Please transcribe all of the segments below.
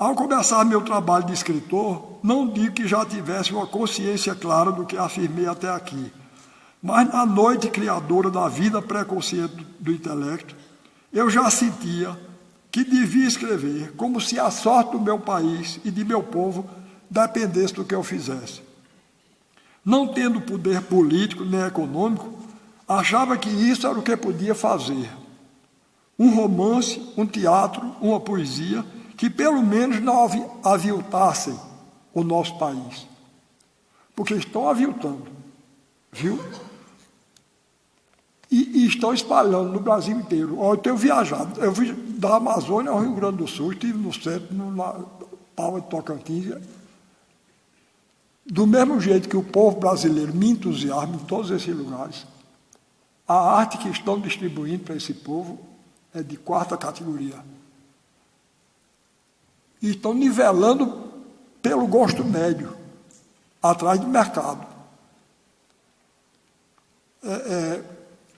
Ao começar meu trabalho de escritor, não digo que já tivesse uma consciência clara do que afirmei até aqui, mas na noite criadora da vida pré-consciente do intelecto, eu já sentia que devia escrever como se a sorte do meu país e de meu povo dependesse do que eu fizesse. Não tendo poder político nem econômico, achava que isso era o que podia fazer. Um romance, um teatro, uma poesia, que pelo menos não aviltassem o nosso país. Porque estão aviltando, viu? E estão espalhando no Brasil inteiro. Eu tenho viajado, eu fui da Amazônia ao Rio Grande do Sul, estive no centro, na Palma de Tocantins. Do mesmo jeito que o povo brasileiro me entusiasma em todos esses lugares, a arte que estão distribuindo para esse povo é de quarta categoria. E estão nivelando pelo gosto médio, atrás do mercado.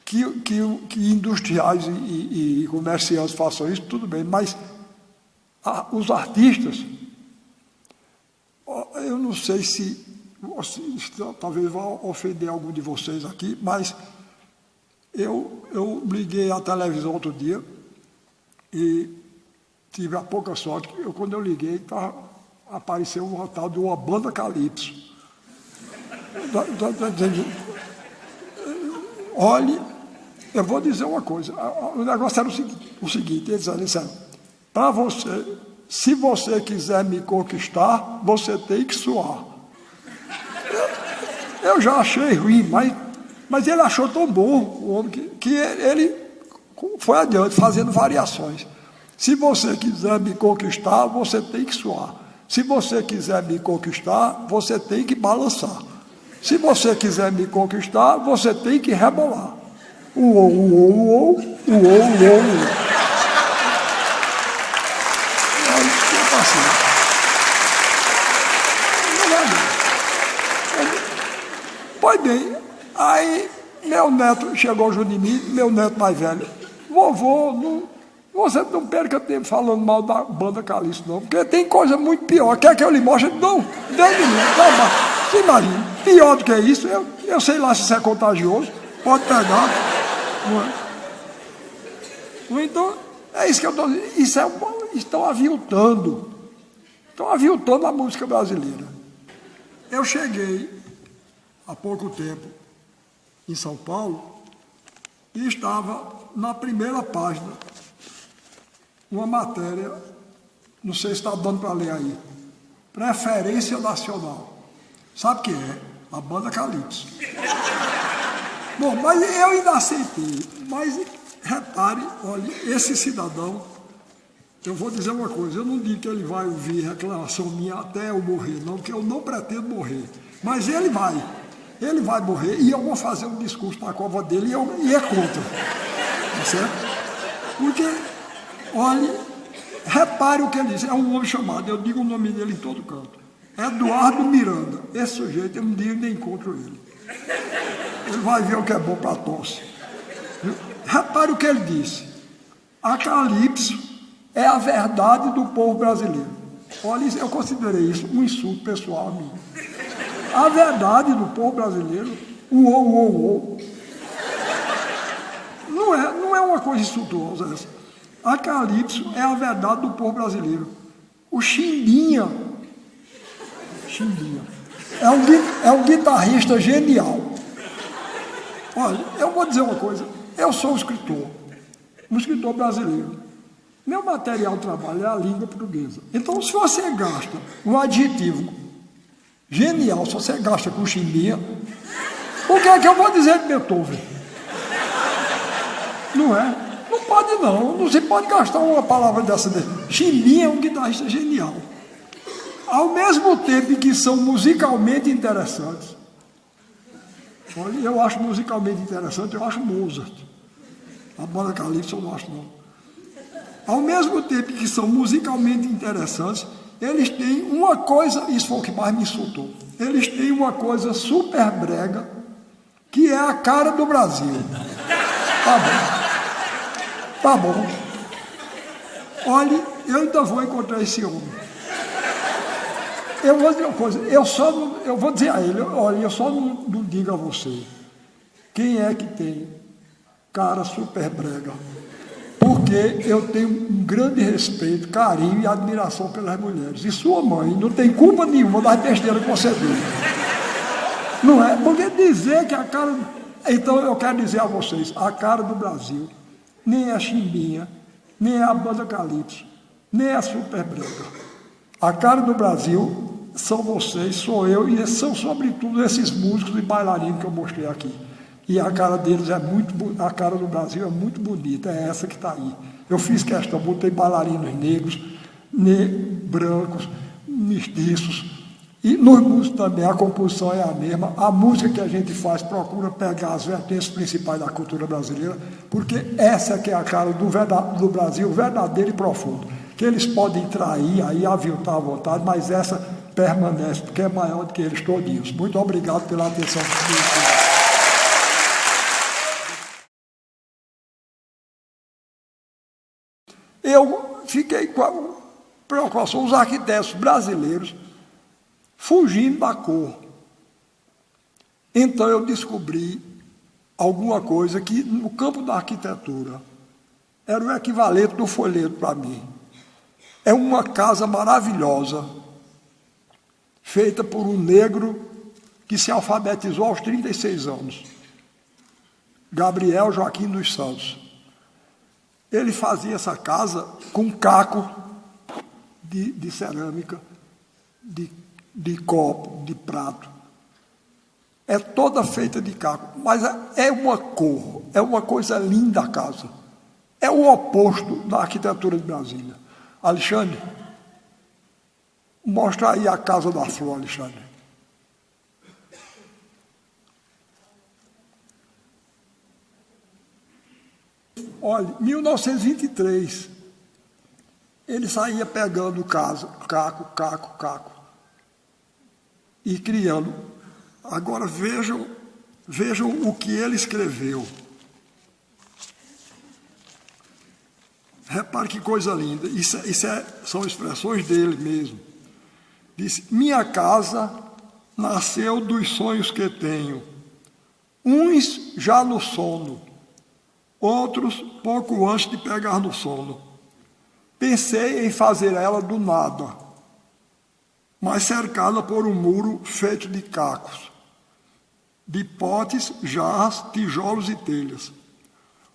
Que industriais e comerciantes façam isso, tudo bem, mas os artistas, eu não sei se talvez vá ofender algum de vocês aqui, mas eu liguei à televisão outro dia e tive a pouca sorte que quando eu liguei, apareceu um tal de uma banda Calypso. Olhe, eu vou dizer uma coisa, o negócio era o seguinte, eles disseram, para você, se você quiser me conquistar, você tem que suar. Eu já achei ruim, mas ele achou tão bom, o homem, que ele foi adiante, fazendo variações. Se você quiser me conquistar, você tem que suar. Se você quiser me conquistar, você tem que balançar. Se você quiser me conquistar, você tem que rebolar. Uou, uou, uou, uou, uou. Pois bem, aí meu neto chegou junto de mim, meu neto mais velho. Vovô, você não perca tempo falando mal da banda Calypso, não, porque tem coisa muito pior. Quer que eu lhe mostre? Não, Deus de mim, você imagina, pior do que isso, eu sei lá se isso é contagioso, pode pegar. Então, é isso que eu estou dizendo, estão aviltando a música brasileira. Eu cheguei há pouco tempo em São Paulo e estava na primeira página uma matéria, não sei se está dando para ler aí, Preferência Nacional. Sabe o que é? A banda Calypso. Bom, mas eu ainda aceitei. Mas repare, olha, esse cidadão, eu vou dizer uma coisa, eu não digo que ele vai ouvir reclamação minha até eu morrer, não, porque eu não pretendo morrer. Mas ele vai morrer e eu vou fazer um discurso na cova dele e é contra. Tá certo? Porque, olha, repare o que ele diz, é um homem chamado, eu digo o nome dele em todo canto, Eduardo Miranda. Esse sujeito, eu não digo nem encontro ele. Ele vai ver o que é bom para a tosse. Repare o que ele disse. A Calypso é a verdade do povo brasileiro. Olha, eu considerei isso um insulto pessoal a mim. A verdade do povo brasileiro, uou, uou, uou. Não é uma coisa insultuosa essa. A Calypso é a verdade do povo brasileiro. O Chimbinha é um guitarrista genial. Olha, eu vou dizer uma coisa, eu sou um escritor brasileiro. Meu material de trabalho é a língua portuguesa. Então, se você gasta um adjetivo genial, se você gasta com Chimbinha, o que é que eu vou dizer de Beethoven? Não é? Não pode não se pode gastar uma palavra dessa. Chimbinha é um guitarrista genial. Ao mesmo tempo que são musicalmente interessantes, olha, eu acho musicalmente interessante, eu acho Mozart. A banda Calypso eu não acho não. Ao mesmo tempo que são musicalmente interessantes, eles têm uma coisa, isso foi o que mais me insultou, eles têm uma coisa super brega, que é a cara do Brasil. Tá bom. Olha, eu ainda vou encontrar esse homem. Eu vou dizer uma coisa, eu vou dizer a ele, olha, eu só não digo a você quem é que tem cara super brega, porque eu tenho um grande respeito, carinho e admiração pelas mulheres. E sua mãe não tem culpa nenhuma das besteiras que você diz. Não é? Porque dizer que a cara... Então eu quero dizer a vocês, a cara do Brasil nem é a Chimbinha, nem é a banda Calypso, nem é a super brega. A cara do Brasil são vocês, sou eu, e são sobretudo esses músicos e bailarinos que eu mostrei aqui. E a cara deles a cara do Brasil é muito bonita, é essa que está aí. Eu fiz questão, botei bailarinos negros, brancos, mestiços, e nos músicos também a composição é a mesma. A música que a gente faz procura pegar as vertentes principais da cultura brasileira, porque essa que é a cara do Brasil verdadeiro e profundo. Que eles podem trair, aí aviltar à vontade, mas essa permanece, porque é maior do que eles todinhos. Muito obrigado pela atenção que me deu. Eu fiquei com a preocupação, os arquitetos brasileiros fugindo da cor. Então eu descobri alguma coisa que no campo da arquitetura era o equivalente do folheto para mim. É uma casa maravilhosa, feita por um negro que se alfabetizou aos 36 anos, Gabriel Joaquim dos Santos. Ele fazia essa casa com caco de cerâmica, de copo, de prato. É toda feita de caco, mas é uma cor, é uma coisa linda a casa. É o oposto da arquitetura de Brasília. Alexandre, mostra aí a Casa da Flor, Alexandre. Olha, 1923, ele saía pegando caco, e criando. Agora vejam o que ele escreveu. Repare que coisa linda. São expressões dele mesmo. Disse: minha casa nasceu dos sonhos que tenho, uns já no sono, outros pouco antes de pegar no sono. Pensei em fazer ela do nada, mas cercada por um muro feito de cacos, de potes, jarras, tijolos e telhas.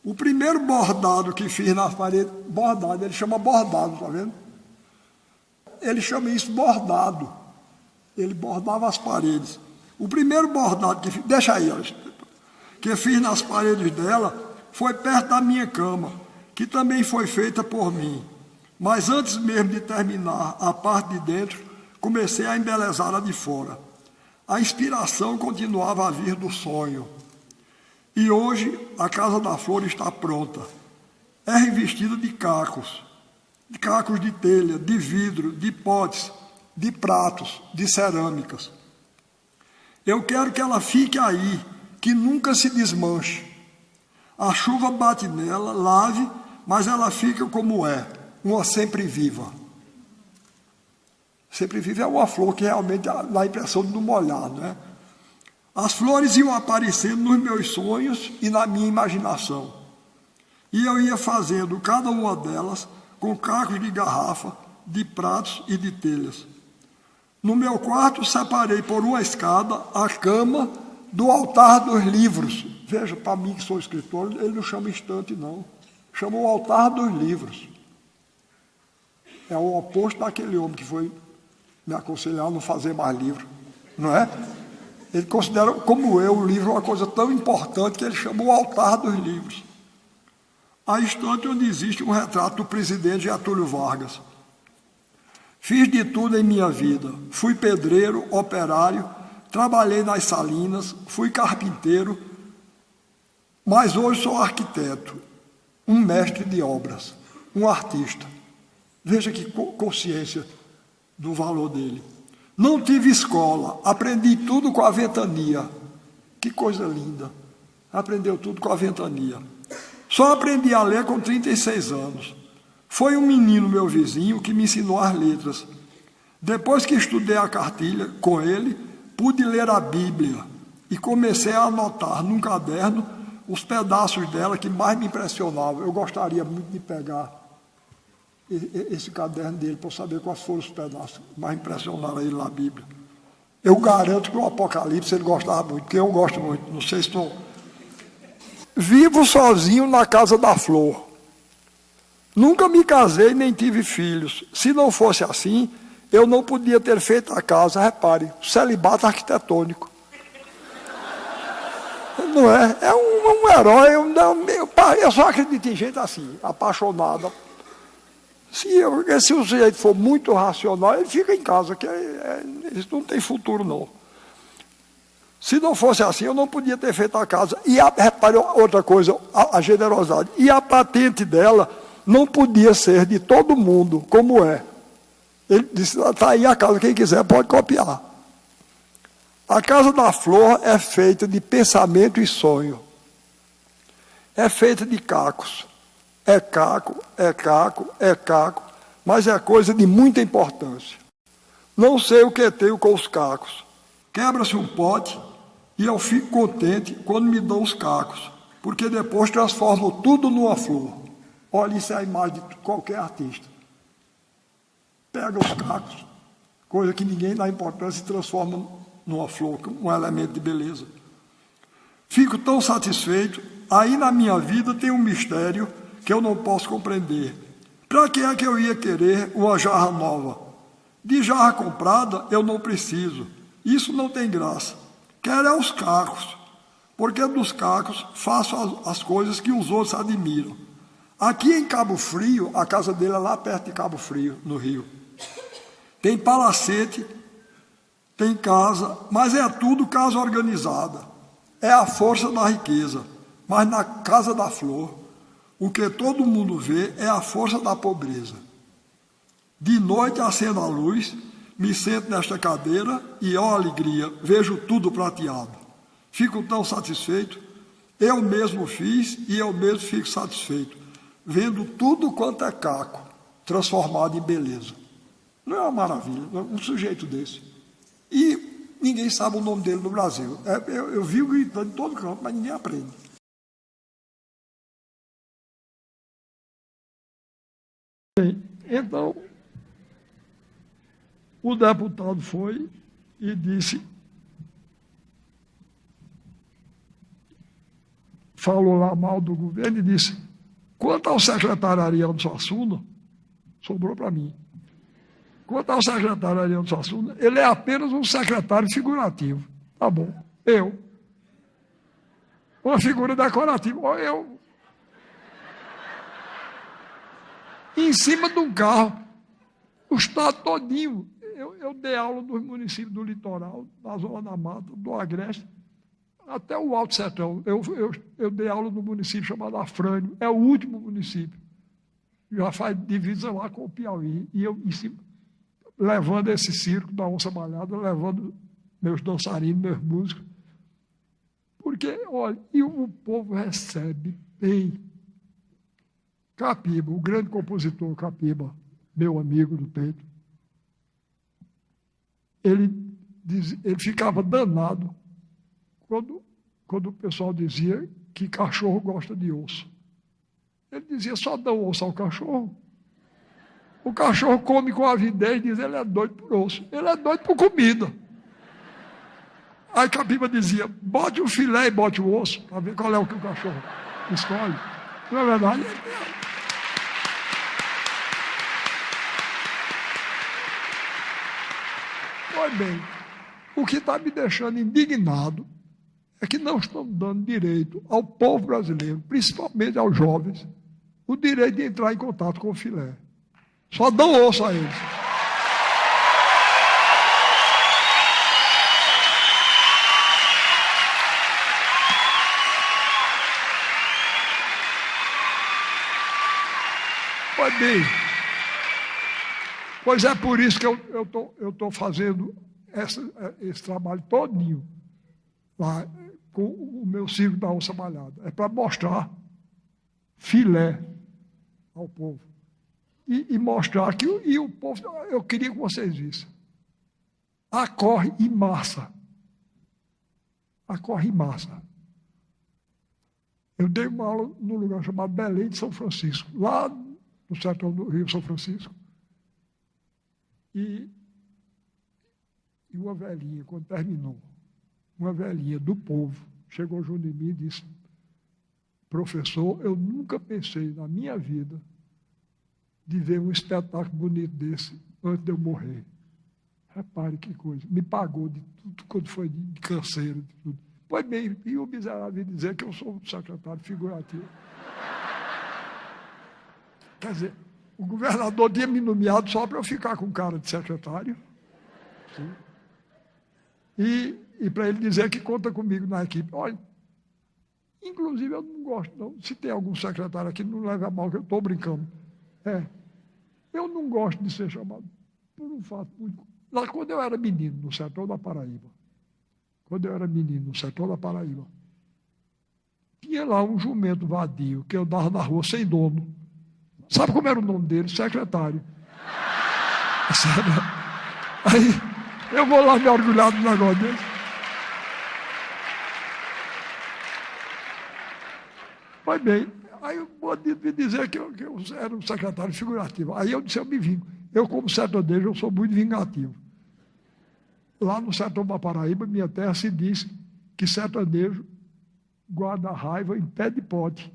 O primeiro bordado que fiz nas paredes, bordado, ele chama bordado, está vendo? Ele chama isso bordado. Ele bordava as paredes. O primeiro bordado que fiz, deixa aí, que fiz nas paredes dela, foi perto da minha cama, que também foi feita por mim. Mas antes mesmo de terminar a parte de dentro, comecei a embelezar a de fora. A inspiração continuava a vir do sonho. E hoje a Casa da Flor está pronta. É revestida de cacos de telha, de vidro, de potes, de pratos, de cerâmicas. Eu quero que ela fique aí, que nunca se desmanche. A chuva bate nela, lave, mas ela fica como é, uma sempre viva. Sempre viva é uma flor que realmente dá a impressão de não molhar, não é? As flores iam aparecendo nos meus sonhos e na minha imaginação. E eu ia fazendo cada uma delas com cacos de garrafa, de pratos e de telhas. No meu quarto, separei por uma escada a cama do altar dos livros. Veja, para mim que sou escritor, ele não chama estante, não. Chama o altar dos livros. É o oposto daquele homem que foi me aconselhar a não fazer mais livro, não é? Ele considera, como eu, o livro uma coisa tão importante que ele chamou o altar dos livros. A estante onde existe um retrato do presidente Getúlio Vargas. Fiz de tudo em minha vida. Fui pedreiro, operário, trabalhei nas salinas, fui carpinteiro, mas hoje sou arquiteto, um mestre de obras, um artista. Veja que consciência do valor dele. Não tive escola, aprendi tudo com a ventania. Que coisa linda. Aprendeu tudo com a ventania. Só aprendi a ler com 36 anos. Foi um menino, meu vizinho, que me ensinou as letras. Depois que estudei a cartilha com ele, pude ler a Bíblia e comecei a anotar num caderno os pedaços dela que mais me impressionavam. Eu gostaria muito de pegar esse caderno dele para saber quais foram os pedaços que mais impressionaram ele na Bíblia. Eu garanto que o Apocalipse ele gostava muito, porque eu gosto muito. Não sei se estou... Vivo sozinho na casa da flor. Nunca me casei nem tive filhos. Se não fosse assim, eu não podia ter feito a casa. Repare, celibato arquitetônico. Não é? É um herói. Eu só acredito em gente assim, apaixonada. Se o sujeito for muito racional, ele fica em casa, que isso não tem futuro, não. Se não fosse assim, eu não podia ter feito a casa. E repare outra coisa, a generosidade. E a patente dela não podia ser de todo mundo, como é. Ele disse, está aí a casa, quem quiser pode copiar. A casa da flor é feita de pensamento e sonho. É feita de cacos. É caco, mas é coisa de muita importância. Não sei o que tenho com os cacos. Quebra-se um pote e eu fico contente quando me dão os cacos, porque depois transformo tudo numa flor. Olha, isso é a imagem de qualquer artista. Pega os cacos, coisa que ninguém dá importância, e transforma numa flor, um elemento de beleza. Fico tão satisfeito. Aí na minha vida tem um mistério que eu não posso compreender. Para que é que eu ia querer uma jarra nova? De jarra comprada eu não preciso. Isso não tem graça. Quero é os cacos, porque dos cacos faço as coisas que os outros admiram. Aqui em Cabo Frio, a casa dele é lá perto de Cabo Frio, no Rio. Tem palacete, tem casa, mas é tudo casa organizada. É a força da riqueza. Mas na casa da flor, o que todo mundo vê é a força da pobreza. De noite acendo a luz, me sento nesta cadeira e, ó alegria, vejo tudo prateado. Fico tão satisfeito, eu mesmo fiz e eu mesmo fico satisfeito, vendo tudo quanto é caco, transformado em beleza. Não é uma maravilha, um sujeito desse. E ninguém sabe o nome dele no Brasil. Eu vi gritando em todo canto, mas ninguém aprende. Então, o deputado foi e disse, falou lá mal do governo e disse, quanto ao secretário Ariano Suassuna, sobrou para mim. Quanto ao secretário Ariano Suassuna, ele é apenas um secretário figurativo. Tá bom, eu. Uma figura decorativa, eu. Em cima de um carro, o estado todinho. Eu dei aula nos municípios do litoral, na Zona da Mata, do Agreste, até o Alto Sertão. Eu dei aula no município chamado Afrânio, é o último município. Já faz divisa lá com o Piauí. E eu, em cima, levando esse circo da onça malhada, levando meus dançarinos, meus músicos. Porque, olha, e o povo recebe bem. Capiba, o grande compositor Capiba, meu amigo do peito, ele ficava danado quando o pessoal dizia que cachorro gosta de osso. Ele dizia, só dão osso ao cachorro. O cachorro come com avidez, diz, ele é doido por osso. Ele é doido por comida. Aí Capiba dizia, bote o filé e bote o osso, para ver qual é o que o cachorro escolhe. Não é verdade? Pois bem, o que está me deixando indignado é que não estão dando direito ao povo brasileiro, principalmente aos jovens, o direito de entrar em contato com o filé. Só dão osso a eles. Pois bem, pois é por isso que eu estou fazendo esse trabalho todinho lá com o meu circo da onça malhada. É para mostrar filé ao povo. e mostrar que o povo, eu queria que vocês vissem. Acorre em massa. Acorre em massa. Eu dei uma aula num lugar chamado Belém de São Francisco, lá no sertão do Rio São Francisco. E uma velhinha, quando terminou, uma velhinha do povo, chegou junto de mim e disse: professor, eu nunca pensei na minha vida de ver um espetáculo bonito desse antes de eu morrer. Repare que coisa. Me pagou de tudo quando foi de canseiro, de tudo. Pois bem, e o miserável dizer que eu sou um secretário figurativo. Quer dizer, o governador tinha me nomeado só para eu ficar com cara de secretário. Sim. E para ele dizer que conta comigo na equipe. Olha, inclusive eu não gosto, não. Se tem algum secretário aqui, não leve a mal, que eu estou brincando. Eu não gosto de ser chamado por um fato muito... Lá quando eu era menino, no sertão da Paraíba, tinha lá um jumento vadio que andava na rua sem dono. Sabe como era o nome dele? Secretário. Aí eu vou lá me orgulhar do negócio dele. Pois bem, aí o bandido me dizer que eu era um secretário figurativo. Aí eu disse: eu me vingo. Eu, como sertanejo, eu sou muito vingativo. Lá no sertão da Paraíba, minha terra, se diz que sertanejo guarda a raiva em pé de pote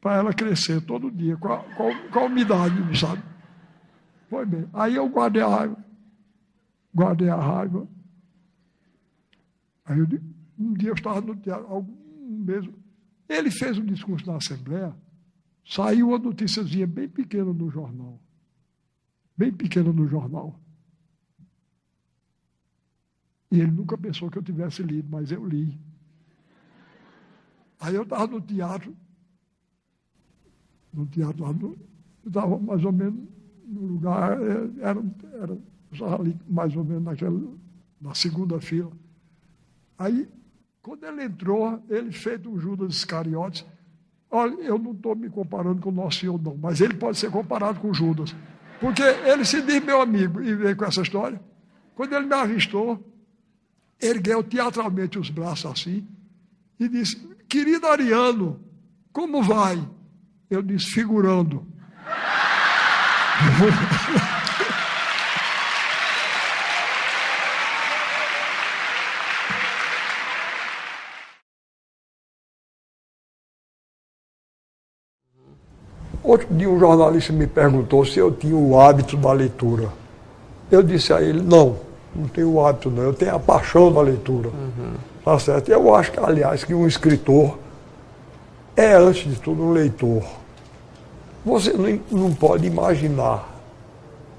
para ela crescer todo dia, com a umidade, sabe? Pois bem, aí eu guardei a raiva. Aí um dia eu estava no teatro, algum mês, ele fez um discurso na Assembleia, saiu uma noticiazinha bem pequena no jornal. E ele nunca pensou que eu tivesse lido, mas eu li. Aí eu estava no teatro lá, eu estava mais ou menos no lugar, estava ali mais ou menos na segunda fila. Aí, quando ele entrou, ele feito um Judas Iscariotes. Olha, eu não estou me comparando com o Nosso Senhor, não, mas ele pode ser comparado com Judas. Porque ele se diz meu amigo e veio com essa história. Quando ele me avistou, ergueu teatralmente os braços assim e disse: querido Ariano, como vai? Eu disse: figurando. Outro dia um jornalista me perguntou se eu tinha o hábito da leitura. Eu disse a ele: não tenho o hábito não, eu tenho a paixão da leitura. Tá certo? Eu acho que, aliás, que um escritor é, antes de tudo, um leitor. Você não pode imaginar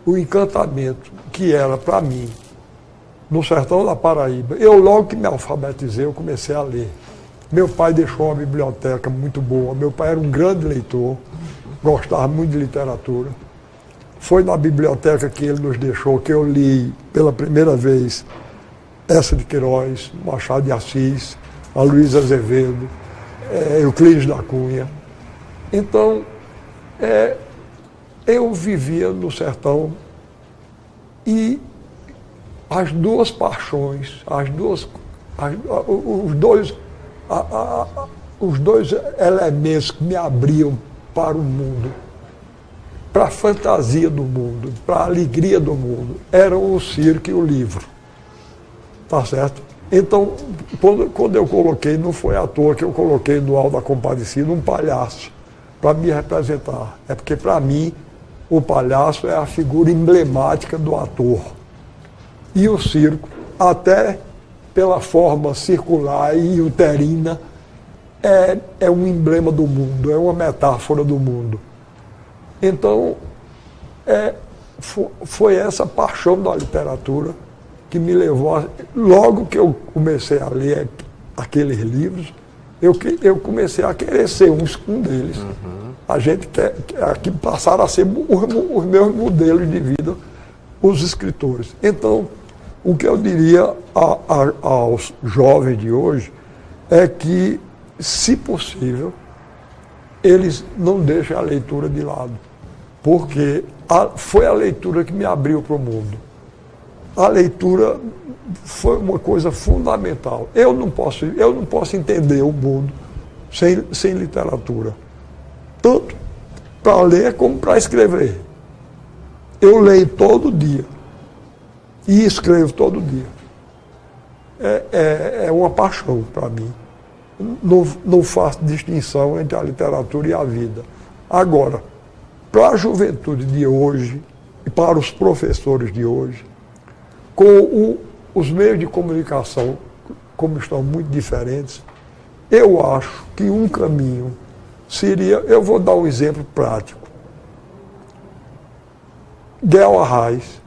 o encantamento que era para mim no sertão da Paraíba. Eu, logo que me alfabetizei, eu comecei a ler. Meu pai deixou uma biblioteca muito boa, meu pai era um grande leitor, gostava muito de literatura. Foi na biblioteca que ele nos deixou que eu li pela primeira vez Essa de Queiroz, Machado de Assis, a Luísa Azevedo, Euclides da Cunha. Então, eu vivia no sertão e as duas paixões, os dois elementos que me abriam para o mundo, para a fantasia do mundo, para a alegria do mundo, eram o circo e o livro. Tá certo? Então, quando eu coloquei, não foi à toa que eu coloquei no Alto da Compadecida um palhaço para me representar. É porque, para mim, o palhaço é a figura emblemática do ator. E o circo, até pela forma circular e uterina, é um emblema do mundo, é uma metáfora do mundo. Então, foi essa paixão da literatura que me levou logo que eu comecei a ler aqueles livros, eu comecei a querer ser um deles. A gente quer que passaram a ser os meus modelos de vida, os escritores. Então, o que eu diria aos jovens de hoje é que, se possível, eles não deixem a leitura de lado. porque foi a leitura que me abriu para o mundo. A leitura foi uma coisa fundamental. Eu não posso entender o mundo sem literatura, tanto para ler como para escrever. Eu leio todo dia e escrevo todo dia. É uma paixão para mim. Não faço distinção entre a literatura e a vida. Agora, para a juventude de hoje e para os professores de hoje, com os meios de comunicação, como estão muito diferentes, eu acho que um caminho seria, eu vou dar um exemplo prático. Guel Arraes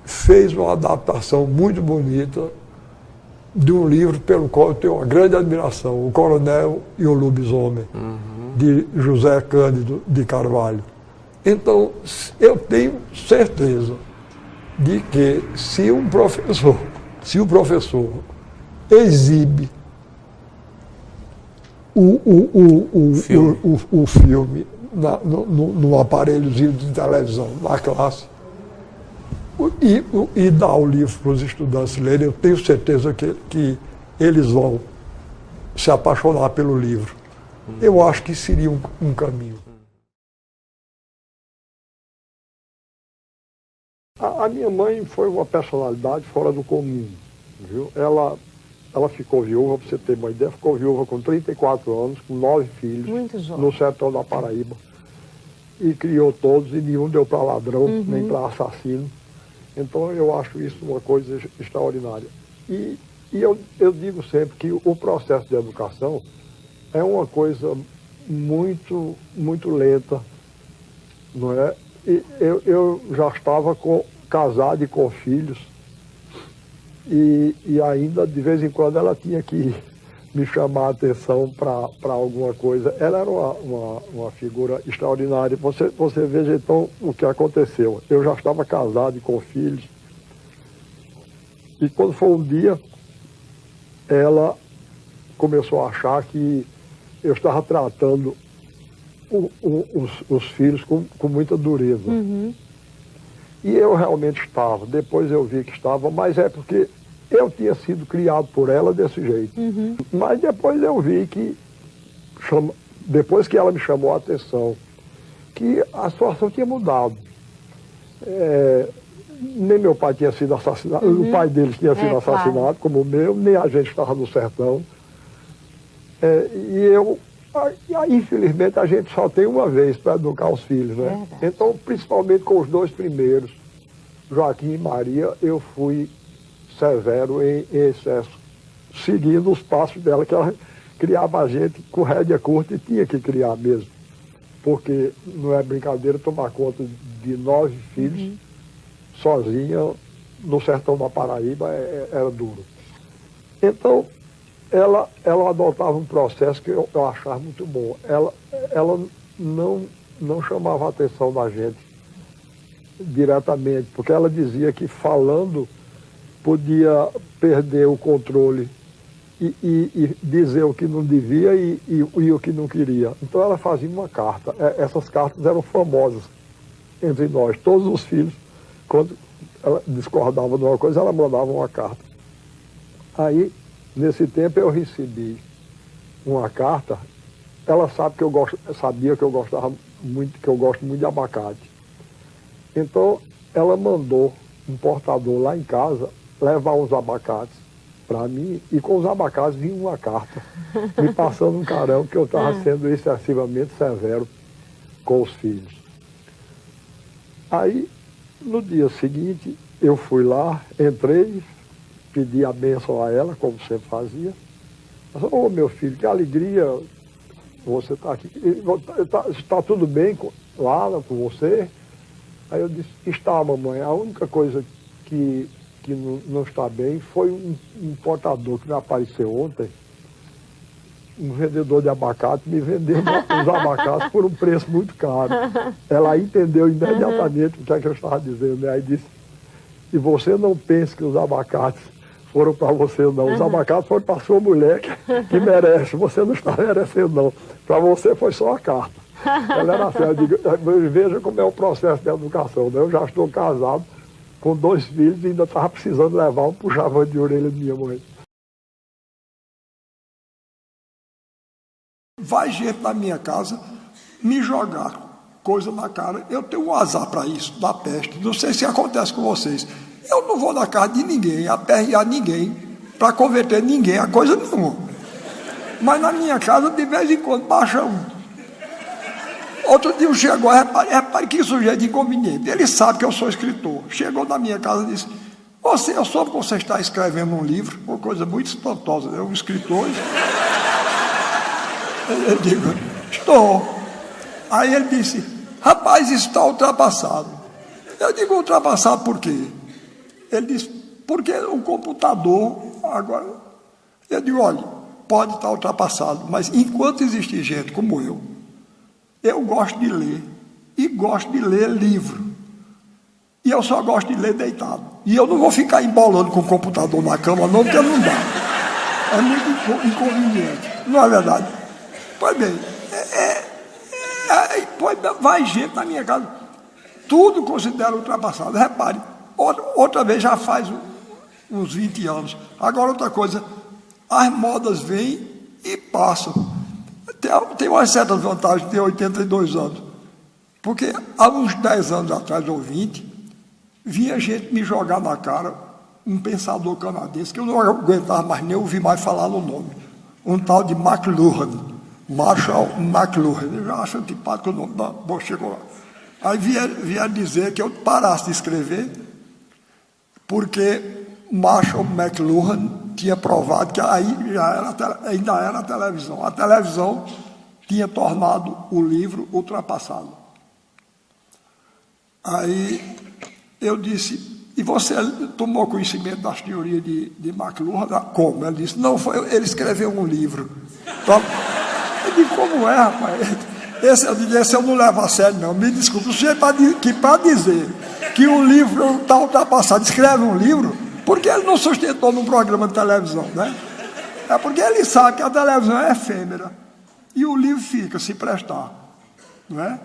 fez uma adaptação muito bonita de um livro pelo qual eu tenho uma grande admiração, O Coronel e o Lobisomem, de José Cândido de Carvalho. Então, eu tenho certeza de que se o professor exibe o filme no aparelhozinho de televisão na classe e dá o livro para os estudantes lerem, eu tenho certeza que eles vão se apaixonar pelo livro. Eu acho que seria um caminho. A minha mãe foi uma personalidade fora do comum, viu? Ela ficou viúva, para você ter uma ideia, ficou viúva com 34 anos, com 9 filhos, no sertão da Paraíba. E criou todos, e nenhum deu para ladrão, nem para assassino. Então eu acho isso uma coisa extraordinária. E eu digo sempre que o processo de educação é uma coisa muito, muito lenta, não é? E eu já estava casado e com filhos, e ainda de vez em quando ela tinha que me chamar a atenção para alguma coisa. Ela era uma figura extraordinária. Você veja então o que aconteceu. Eu já estava casado e com filhos, e quando foi um dia, ela começou a achar que eu estava tratando os filhos com muita dureza. E eu realmente estava. Depois eu vi que estava, mas é porque eu tinha sido criado por ela desse jeito. Mas depois eu vi que, depois que ela me chamou a atenção, que a situação tinha mudado. Nem meu pai tinha sido assassinado, o pai deles tinha sido assassinado, claro, como o meu, nem a gente estava no sertão. Infelizmente, a gente só tem uma vez para educar os filhos, né? Verdade. Então, principalmente com os 2 primeiros, Joaquim e Maria, eu fui severo em excesso, seguindo os passos dela, que ela criava a gente com rédea curta e tinha que criar mesmo. Porque não é brincadeira tomar conta de 9 filhos sozinha no sertão da Paraíba, era duro. Então, ela adotava um processo que eu achava muito bom. Ela não chamava a atenção da gente diretamente, porque ela dizia que falando podia perder o controle e dizer o que não devia e o que não queria. Então ela fazia uma carta. Essas cartas eram famosas entre nós. Todos os filhos, quando ela discordava de uma coisa, ela mandava uma carta. Aí, nesse tempo, eu recebi uma carta. Ela sabia que eu gostava muito, que eu gosto muito de abacate. Então, ela mandou um portador lá em casa levar uns abacates para mim, e com os abacates vinha uma carta me passando um carão que eu estava sendo excessivamente severo com os filhos. Aí, no dia seguinte, eu fui lá, entrei, pedi a bênção a ela, como sempre fazia. Ela falou: "Ô, meu filho, que alegria você está aqui. Está tudo bem lá com você?" Aí eu disse: "Está, mamãe. A única coisa que não está bem foi um portador que me apareceu ontem, um vendedor de abacate, me vendeu os abacates por um preço muito caro." Ela entendeu imediatamente o que é que eu estava dizendo, né? Aí disse: "E você não pense que os abacates foram para você, não. Os abacates foram para sua mulher, que merece. Você não está merecendo, não. Para você foi só a carta." Ela era assim, eu digo, veja como é o processo de educação, né? Eu já estou casado com 2 filhos e ainda estava precisando levar um puxava de orelha de minha mãe. Vai gente na minha casa me jogar coisa na cara. Eu tenho um azar para isso, da peste. Não sei se acontece com vocês. Eu não vou na casa de ninguém, aperrear ninguém, para converter ninguém a coisa nenhuma. Mas na minha casa, de vez em quando, baixa um. Outro dia chegou, repare que sujeito inconveniente. Ele sabe que eu sou escritor. Chegou na minha casa e disse: eu soube que você está escrevendo um livro, uma coisa muito espantosa. Eu, um escritor. Eu digo: estou. Aí ele disse: rapaz, isso está ultrapassado. Eu digo: ultrapassado por quê? Ele disse: porque o computador agora. Eu digo: olha, pode estar ultrapassado, mas enquanto existir gente como eu gosto de ler, e gosto de ler livro. E eu só gosto de ler deitado. E eu não vou ficar embolando com o computador na cama, não, porque não dá. É muito inconveniente, não é verdade? Pois bem, vai gente na minha casa, tudo considera ultrapassado. Repare, outra vez já faz uns 20 anos. Agora outra coisa, as modas vêm e passam. Tem umas certas vantagens de ter 82 anos. Porque há uns 10 anos atrás, ou 20, vinha gente me jogar na cara um pensador canadense, que eu não aguentava mais nem ouvir mais falar no nome. Um tal de McLuhan, Marshall McLuhan. Eu já acho antipático o nome. Bom, chegou lá. Aí vieram dizer que eu parasse de escrever, porque Marshall McLuhan tinha provado que aí ainda era a televisão. A televisão tinha tornado o livro ultrapassado. Aí eu disse: e você tomou conhecimento das teorias de McLuhan? Como? Ele disse: não, ele escreveu um livro. Então, eu disse: como é, rapaz? Esse eu não levo a sério, não. Me desculpe, o senhor que para dizer que o livro está ultrapassado, escreve um livro, porque ele não sustentou num programa de televisão, né? É porque ele sabe que a televisão é efêmera e o livro fica, se prestar, não é?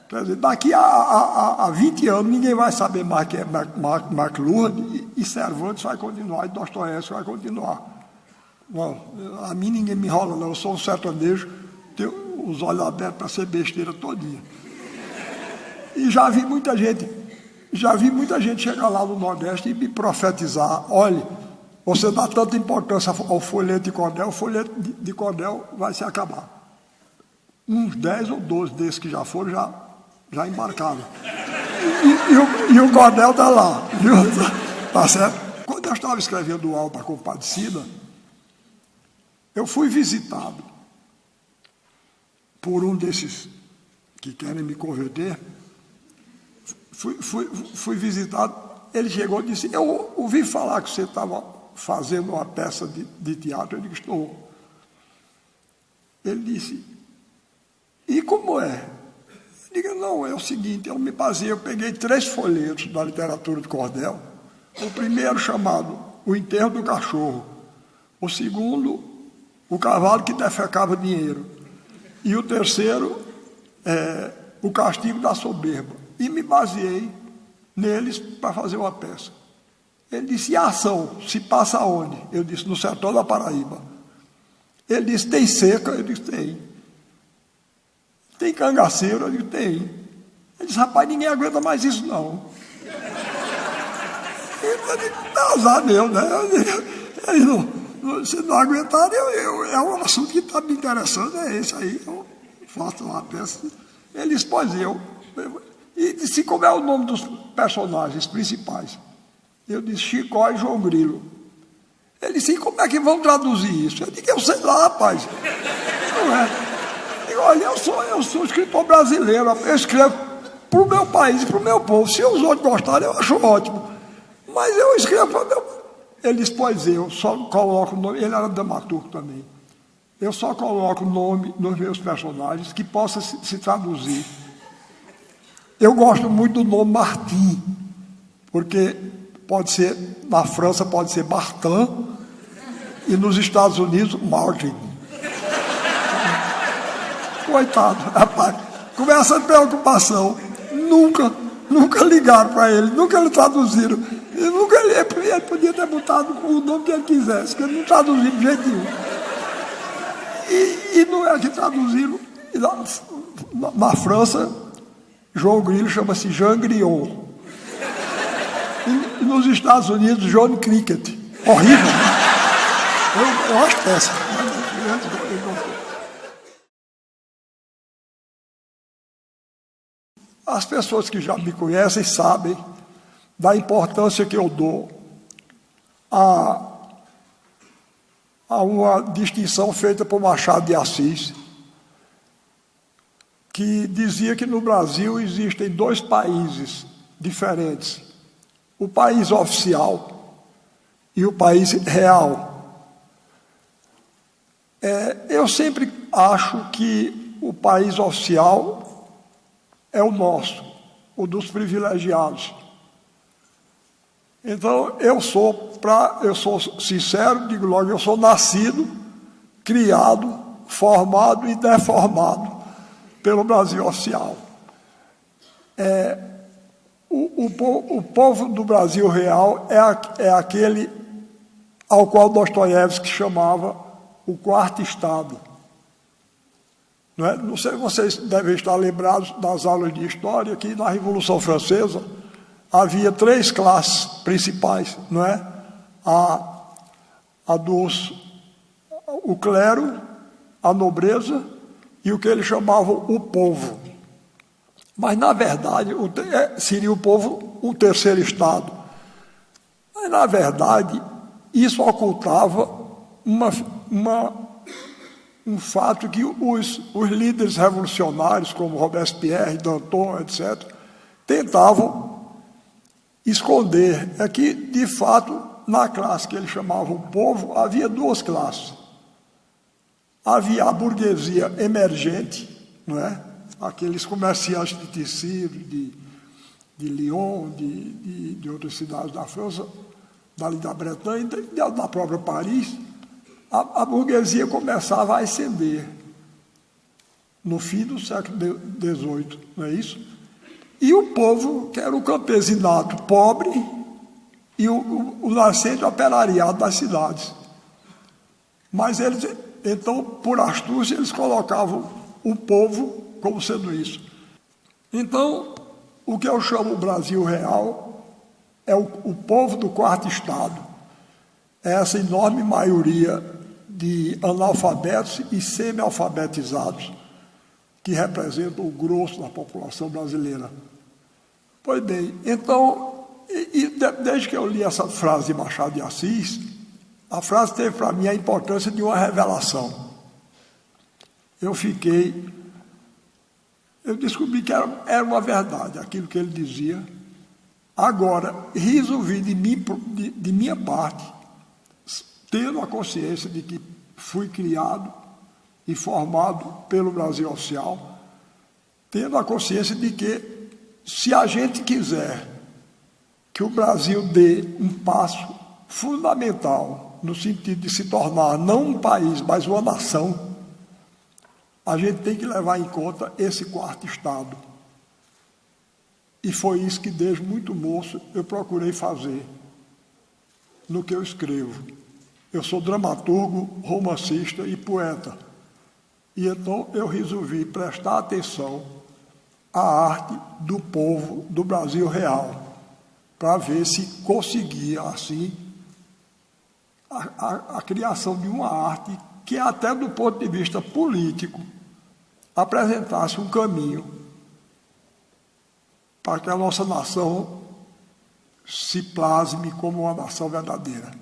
Quer dizer, daqui a 20 anos ninguém vai saber mais quem é McLuhan, e Cervantes vai continuar, e Dostoiévski vai continuar. Não, a mim ninguém me enrola, não. Eu sou um sertanejo, tenho os olhos abertos para ser besteira todinha. E já vi muita gente chegar lá no Nordeste e me profetizar: olhe, você dá tanta importância ao folheto de cordel, o folheto de cordel vai se acabar. Uns 10 ou 12 desses que já foram, já embarcaram. E o cordel está lá, viu? Tá certo? Quando eu estava escrevendo o Alta Compadecida, eu fui visitado por um desses que querem me converter. Fui visitado, ele chegou e disse: eu ouvi falar que você estava fazendo uma peça de teatro. Eu disse: estou. Ele disse: e como é? Eu digo: não, é o seguinte, eu peguei 3 folhetos da literatura de cordel. O primeiro chamado O Enterro do Cachorro, o segundo, O Cavalo que Defecava Dinheiro, e o terceiro, O Castigo da Soberba. E me baseei neles para fazer uma peça. Ele disse: e a ação se passa aonde? Eu disse: no sertão da Paraíba. Ele disse: tem seca? Eu disse: tem. Tem cangaceiro? Eu disse: tem. Ele disse: rapaz, ninguém aguenta mais isso, não. Eu disse: tá azar meu, né? Ele não, se não aguentar, é um assunto que está me interessando, é esse aí. Eu faço uma peça. Ele disse: pois e disse: como é o nome dos personagens principais? Eu disse: Chicó e João Grilo. Ele disse: e como é que vão traduzir isso? Eu disse: eu sei lá, rapaz. Não é? Eu digo: olha, eu sou escritor brasileiro, eu escrevo para o meu país, para o meu povo. Se os outros gostarem, eu acho ótimo. Mas eu escrevo para o meu... Ele disse: pois eu só coloco o nome. Ele era dramaturgo também. Eu só coloco o nome nos meus personagens que possa se traduzir. Eu gosto muito do nome Martim, porque pode ser, na França pode ser Martin, e nos Estados Unidos, Martin. Coitado, rapaz. com essa preocupação. Nunca ligaram para ele, nunca lhe traduziram. Ele podia ter botado o nome que ele quisesse, que ele não traduziu de jeito nenhum. E não é que traduziram. Na França, João Grilo chama-se Jean Griot. E nos Estados Unidos, John Cricket. Horrível, né? Eu acho péssimo. As pessoas que já me conhecem sabem da importância que eu dou a uma distinção feita por Machado de Assis, que dizia que no Brasil existem dois países diferentes: o país oficial e o país real. Eu sempre acho que o país oficial é o nosso, o dos privilegiados. Então, eu sou sincero, digo logo, eu sou nascido, criado, formado e deformado pelo Brasil oficial. O povo do Brasil real é aquele ao qual Dostoiévski chamava o quarto estado. Não é? Não sei, vocês devem estar lembrados das aulas de história que na Revolução Francesa havia 3 classes principais, não é? O clero, a nobreza e o que eles chamavam o povo. Mas, na verdade, seria o povo o terceiro estado. Mas, na verdade, isso ocultava um fato que os líderes revolucionários, como Robespierre, Danton, etc., tentavam esconder. É que, de fato, na classe que eles chamavam povo, havia 2 classes. Havia a burguesia emergente, não é? Aqueles comerciantes de tecido, de Lyon, de outras cidades da França, dali da Bretanha, da própria Paris. A burguesia começava a ascender no fim do século XVIII, não é isso? E o povo, que era o campesinato pobre e o nascente operariado das cidades. Mas eles, então, por astúcia, eles colocavam o povo como sendo isso. Então, o que eu chamo o Brasil real é o povo do quarto estado. É essa enorme maioria de analfabetos e semi-alfabetizados que representam o grosso da população brasileira. Pois bem, então, desde que eu li essa frase de Machado de Assis, a frase teve para mim a importância de uma revelação. Eu descobri que era uma verdade, aquilo que ele dizia. Agora, resolvi de minha parte, tendo a consciência de que fui criado e formado pelo Brasil oficial, tendo a consciência de que, se a gente quiser que o Brasil dê um passo fundamental no sentido de se tornar não um país, mas uma nação, a gente tem que levar em conta esse quarto estado. E foi isso que, desde muito moço, eu procurei fazer no que eu escrevo. Eu sou dramaturgo, romancista e poeta. E então eu resolvi prestar atenção à arte do povo do Brasil real, para ver se conseguia, assim, a criação de uma arte que, até do ponto de vista político, apresentasse um caminho para que a nossa nação se plasme como uma nação verdadeira.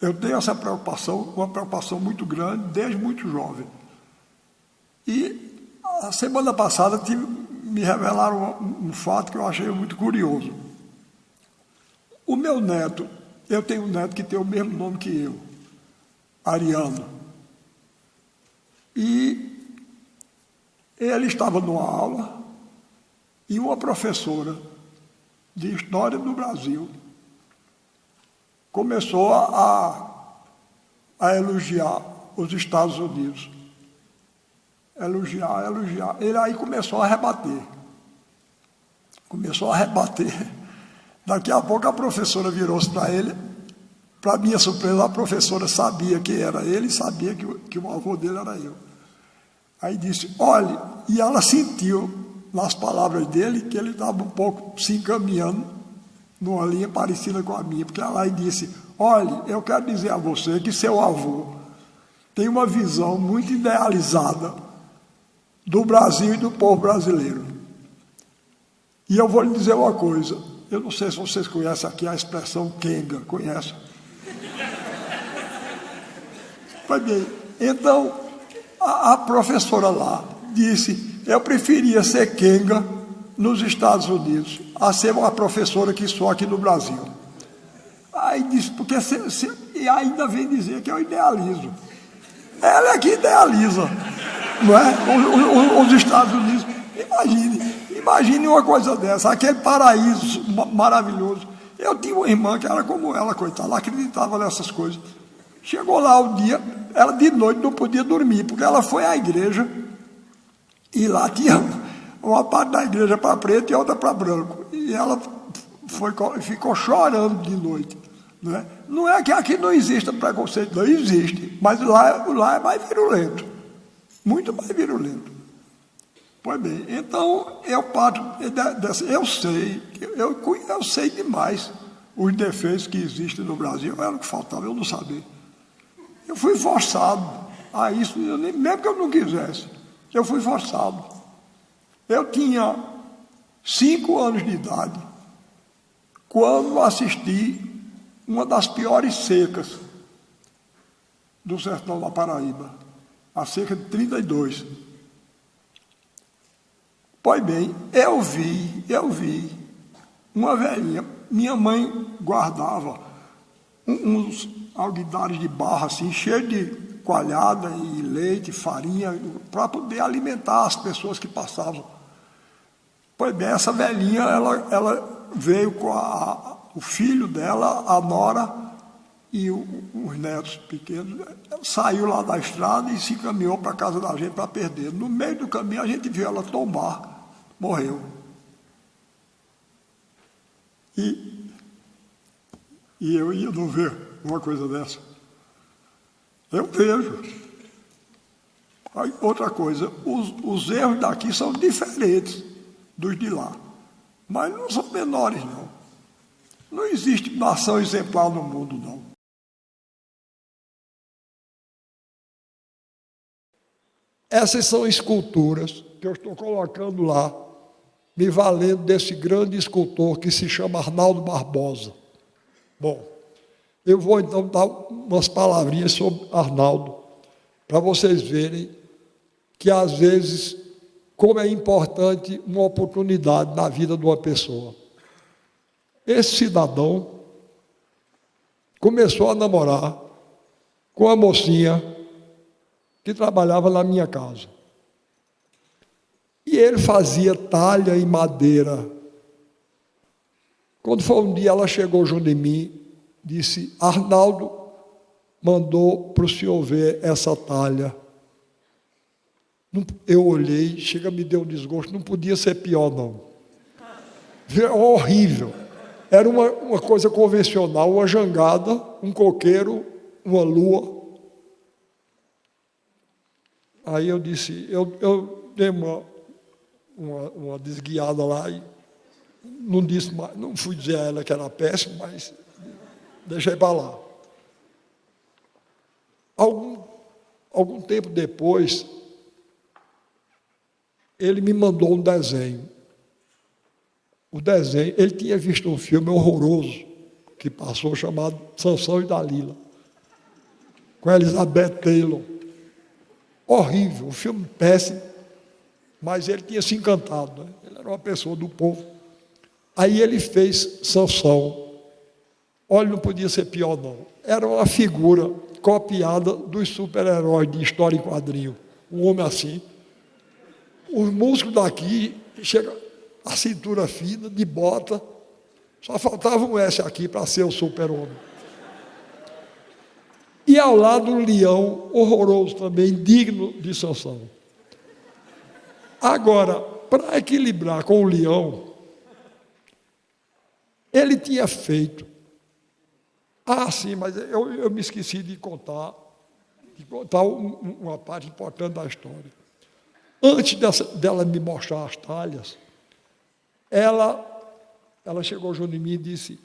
Eu tenho essa preocupação, uma preocupação muito grande, desde muito jovem. E a semana passada me revelaram um fato que eu achei muito curioso. O meu neto, eu tenho um neto que tem o mesmo nome que eu, Ariano. E ele estava numa aula e uma professora de História do Brasil começou a elogiar os Estados Unidos. elogiar, elogiar. Ele aí começou a rebater. Começou a rebater. Daqui a pouco a professora virou-se para ele. Para minha surpresa, a professora sabia que era ele e sabia que o avô dele era eu. Aí disse, olhe, e ela sentiu nas palavras dele que ele estava um pouco se encaminhando numa linha parecida com a minha, porque ela aí disse, olhe, eu quero dizer a você que seu avô tem uma visão muito idealizada do Brasil e do povo brasileiro. E eu vou lhe dizer uma coisa, eu não sei se vocês conhecem aqui a expressão quenga, conhecem? Pois bem, então, a professora lá disse, eu preferia ser quenga nos Estados Unidos a ser uma professora que sou aqui no Brasil. Aí disse, porque e ainda vem dizer que eu idealizo. Ela é que idealiza, não é? Os Estados Unidos. Imagine uma coisa dessa, aquele paraíso maravilhoso. Eu tinha uma irmã que era como ela, coitada, ela acreditava nessas coisas. Chegou lá um dia, ela de noite não podia dormir, porque ela foi à igreja e lá tinha uma parte da igreja para preto e outra para branco. E ela ficou chorando de noite. Não é que aqui não exista preconceito, não existe, mas lá é mais virulento, muito mais virulento. Pois bem, então eu parto dessa, eu sei demais os defeitos que existem no Brasil, era o que faltava eu não saber. Eu fui forçado a isso, mesmo que eu não quisesse, eu fui forçado. Eu tinha 5 anos de idade quando assisti uma das piores secas do sertão da Paraíba, a seca de 32. Pois bem, eu vi uma velhinha, minha mãe guardava uns alguidares de barro assim, cheio de coalhada e leite, farinha, para poder alimentar as pessoas que passavam. Pois bem, essa velhinha, ela veio com o filho dela, a nora e os netos pequenos, saiu lá da estrada e se encaminhou para a casa da gente para perder. No meio do caminho a gente viu ela tombar, morreu. E eu ia não ver uma coisa dessa. Eu vejo. Aí, outra coisa, os erros daqui são diferentes dos de lá, mas não são menores, não. Não existe nação exemplar no mundo, não. Essas são esculturas que eu estou colocando lá, me valendo desse grande escultor que se chama Arnaldo Barbosa. Bom, eu vou então dar umas palavrinhas sobre Arnaldo, para vocês verem que às vezes, como é importante uma oportunidade na vida de uma pessoa. Esse cidadão começou a namorar com a mocinha que trabalhava na minha casa. E ele fazia talha em madeira. Quando foi um dia, ela chegou junto de mim, disse, Arnaldo mandou para o senhor ver essa talha. Eu olhei, me deu um desgosto, não podia ser pior, não. Horrível. Era uma coisa convencional, uma jangada, um coqueiro, uma lua. Aí eu disse, eu dei uma desguiada lá e não disse mais, não fui dizer a ela que era péssimo, mas deixei para lá. Algum tempo depois, ele me mandou um desenho. O desenho, ele tinha visto um filme horroroso que passou chamado Sansão e Dalila, com Elizabeth Taylor. Horrível, um filme péssimo, mas ele tinha se encantado, né? Ele era uma pessoa do povo. Aí ele fez Sansão. Olha, não podia ser pior, não. Era uma figura copiada dos super-heróis de história em quadrinho. Um homem assim. Os músculos daqui, chega a cintura fina, de bota, só faltava um S aqui para ser o super-homem. E ao lado um leão horroroso também, digno de Sansão. Agora, para equilibrar com o leão, ele tinha feito. Ah, sim, mas eu me esqueci de contar uma parte importante da história. Antes dela me mostrar as talhas, ela chegou junto em mim e disse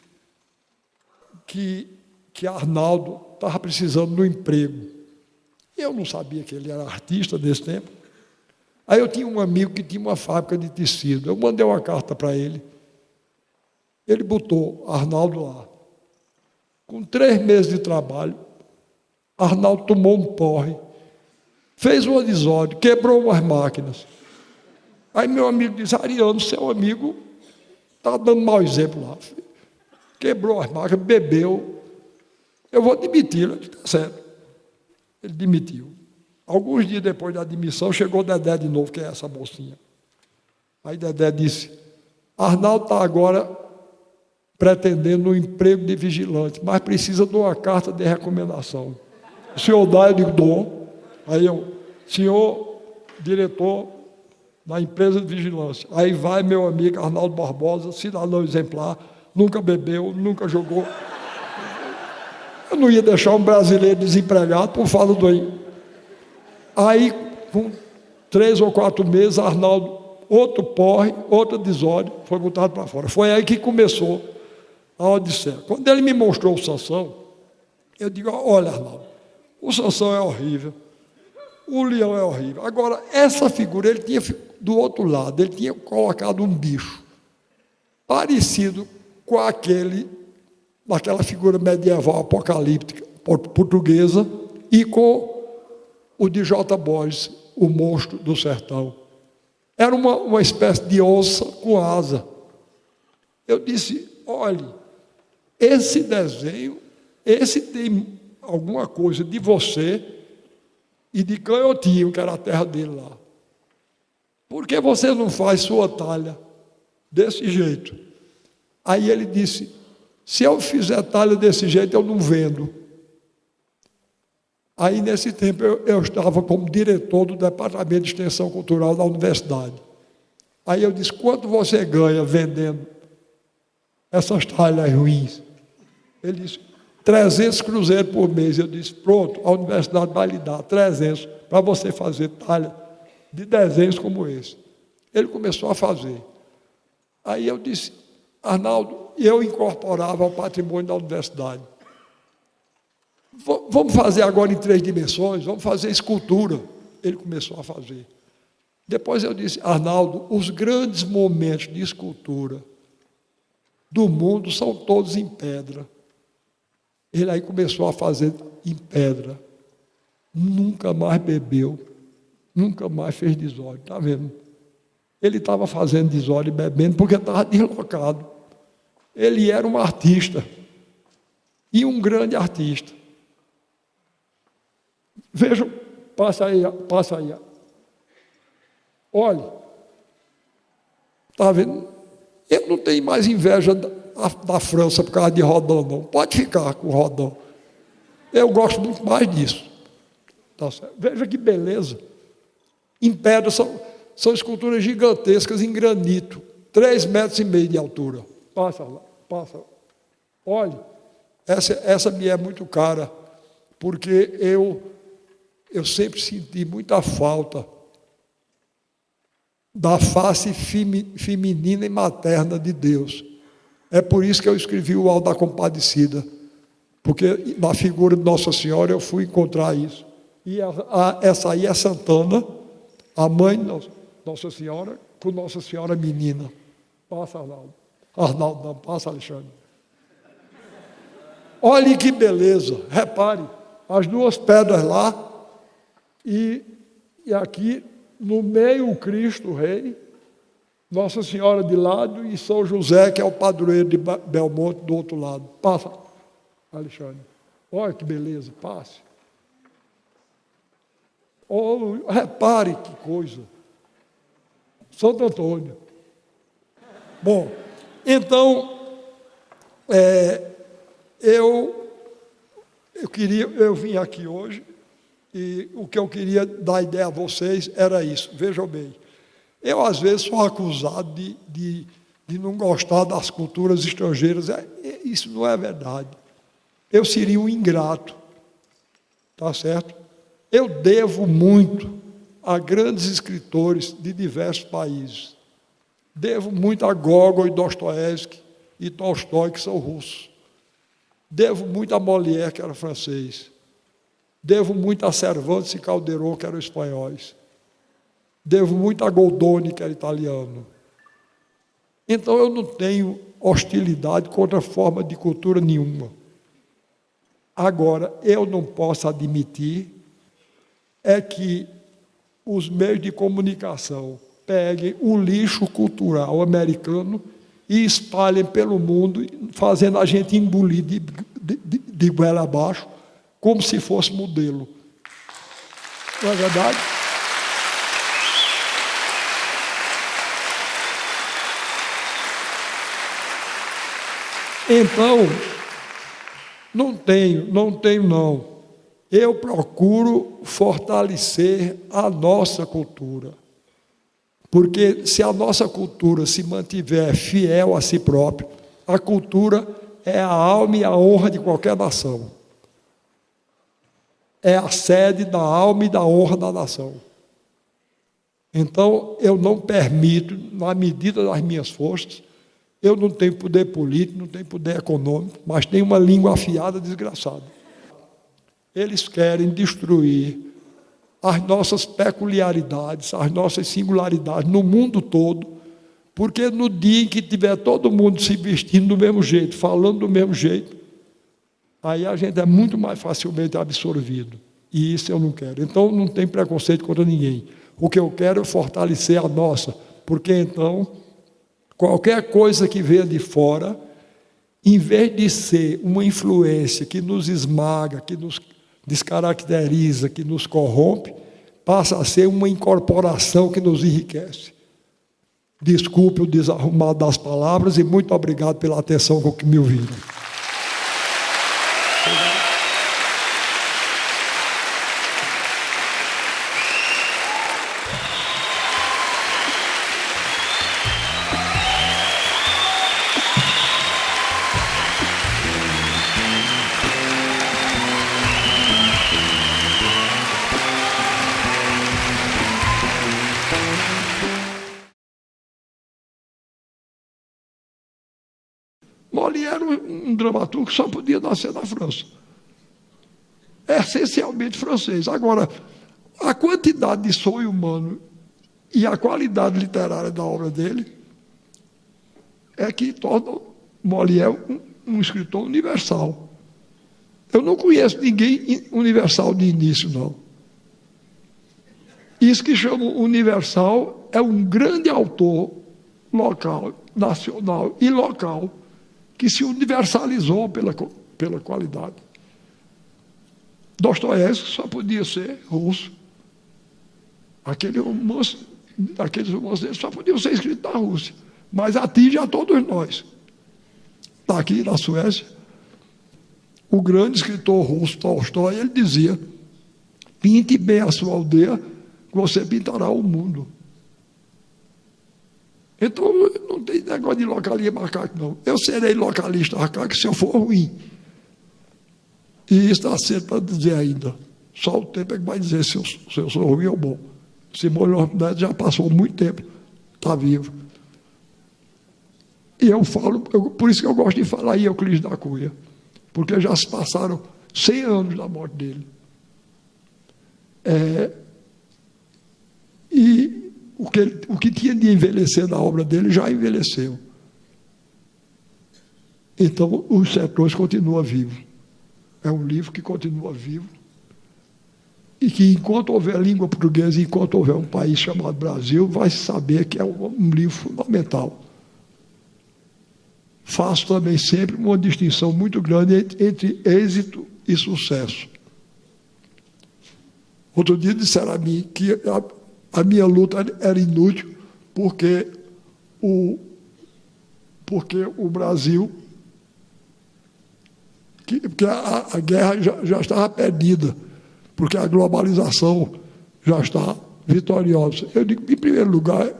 que Arnaldo estava precisando de um emprego. Eu não sabia que ele era artista nesse tempo. Aí eu tinha um amigo que tinha uma fábrica de tecido. Eu mandei uma carta para ele. Ele botou Arnaldo lá. Com 3 meses de trabalho, Arnaldo tomou um porre, fez um desordem, quebrou umas máquinas. Aí meu amigo disse: Ariano, seu amigo está dando mau exemplo lá. Quebrou as máquinas, bebeu. Eu vou demitir. Ele está certo. Ele demitiu. Alguns dias depois da admissão, chegou Dedé de novo, que é essa mocinha. Aí Dedé disse: Arnaldo está agora pretendendo um emprego de vigilante, mas precisa de uma carta de recomendação. O senhor dá? Eu digo: dou. Aí senhor diretor da empresa de vigilância. Aí vai meu amigo Arnaldo Barbosa, cidadão exemplar, nunca bebeu, nunca jogou. Eu não ia deixar um brasileiro desempregado por falta do aí. Aí, com 3 ou 4 meses, Arnaldo, outro porre, outra desordem, foi botado para fora. Foi aí que começou a odisseia. Quando ele me mostrou o Sansão, eu digo: olha, Arnaldo, o Sansão é horrível, o leão é horrível. Agora, essa figura, ele tinha, do outro lado, ele tinha colocado um bicho parecido com daquela figura medieval apocalíptica portuguesa e com o de J. Borges, o monstro do sertão. Era uma espécie de onça com asa. Eu disse: olhe, esse desenho, esse tem alguma coisa de você e de Canhotinho, que era a terra dele lá. Por que você não faz sua talha desse jeito? Aí ele disse: se eu fizer talha desse jeito, eu não vendo. Aí, nesse tempo, eu estava como diretor do Departamento de Extensão Cultural da universidade. Aí eu disse: quanto você ganha vendendo essas talhas ruins? Ele disse: 300 cruzeiros por mês. Eu disse: pronto, a universidade vai lhe dar 300 para você fazer talha de desenhos como esse. Ele começou a fazer. Aí eu disse: Arnaldo, eu incorporava ao patrimônio da universidade. Vamos fazer agora em 3 dimensões, vamos fazer escultura. Ele começou a fazer. Depois eu disse: Arnaldo, os grandes momentos de escultura do mundo são todos em pedra. Ele aí começou a fazer em pedra. Nunca mais bebeu, nunca mais fez desordem. Está vendo? Ele estava fazendo desordem e bebendo porque estava deslocado. Ele era um artista e um grande artista. Vejam, passa aí. Olha, está vendo? Eu não tenho mais inveja da França por causa de Rodin, não. Pode ficar com Rodin. Eu gosto muito mais disso. Tá certo? Veja que beleza. Em pedra, são esculturas gigantescas em granito, 3,5 metros de altura. Passa lá, passa. Olha, essa me é muito cara, porque eu sempre senti muita falta da face feminina e materna de Deus. É por isso que eu escrevi o Alto da Compadecida, porque na figura de Nossa Senhora eu fui encontrar isso. E essa aí é Santana, a mãe de Nossa Senhora, com Nossa Senhora menina. Passa, Arnaldo. Arnaldo não, passa, Alexandre. Olhe que beleza, repare, as 2 pedras lá, e aqui no meio o Cristo Rei, Nossa Senhora de lado e São José, que é o padroeiro de Belmonte, do outro lado. Passa, Alexandre. Olha que beleza, passe. Oh, repare que coisa. Santo Antônio. Bom, então, eu vim aqui hoje e o que eu queria dar ideia a vocês era isso. Vejam bem, Eu, às vezes, sou acusado de não gostar das culturas estrangeiras. Isso não é verdade. Eu seria um ingrato, tá certo? Eu devo muito a grandes escritores de diversos países. Devo muito a Gogol e Dostoiévski e Tolstói, que são russos. Devo muito a Molière, que era francês. Devo muito a Cervantes e Calderón, que eram espanhóis. Devo muito a Goldoni, que era italiano. Então, eu não tenho hostilidade contra forma de cultura nenhuma. Agora, eu não posso admitir que os meios de comunicação peguem o lixo cultural americano e espalhem pelo mundo, fazendo a gente engolir de goela abaixo, como se fosse modelo. Não é verdade? Então, não tenho. Eu procuro fortalecer a nossa cultura. Porque se a nossa cultura se mantiver fiel a si própria, a cultura é a alma e a honra de qualquer nação. É a sede da alma e da honra da nação. Então, eu não permito, na medida das minhas forças, eu não tenho poder político, não tenho poder econômico, mas tenho uma língua afiada desgraçada. Eles querem destruir as nossas peculiaridades, as nossas singularidades no mundo todo, porque no dia em que tiver todo mundo se vestindo do mesmo jeito, falando do mesmo jeito, aí a gente é muito mais facilmente absorvido. E isso eu não quero. Então, não tem preconceito contra ninguém. O que eu quero é fortalecer a nossa, porque então, qualquer coisa que venha de fora, em vez de ser uma influência que nos esmaga, que nos descaracteriza, que nos corrompe, passa a ser uma incorporação que nos enriquece. Desculpe o desarrumado das palavras e muito obrigado pela atenção com que me ouviram. Molière era um dramaturgo que só podia nascer na França. É essencialmente francês. Agora, a quantidade de sonho humano e a qualidade literária da obra dele é que torna Molière um escritor universal. Eu não conheço ninguém universal de início, não. Isso que chama universal é um grande autor local, nacional e local, que se universalizou pela qualidade. Dostoiévski só podia ser russo. Aqueles romances dele só podiam ser escritos na Rússia, mas atinge a todos nós. Está aqui na Suécia, o grande escritor russo Tolstói, ele dizia: pinte bem a sua aldeia, que você pintará o mundo. Então, não tem negócio de localista macaco, não. Eu serei localista macaco se eu for ruim. E isso está cedo para dizer ainda. Só o tempo é que vai dizer se eu sou ruim ou bom. Simone Neto já passou muito tempo, está vivo. E eu falo, por isso que eu gosto de falar em Euclides da Cunha, porque já se passaram 100 anos da morte dele. E o que tinha de envelhecer na obra dele já envelheceu. Então, Os Sertões continua vivo. É um livro que continua vivo e que, enquanto houver língua portuguesa, enquanto houver um país chamado Brasil, vai saber que é um livro fundamental. Faço também sempre uma distinção muito grande entre êxito e sucesso. Outro dia disseram a mim que a minha luta era inútil porque o Brasil, porque a guerra já estava perdida, porque a globalização já está vitoriosa. Eu digo, em primeiro lugar,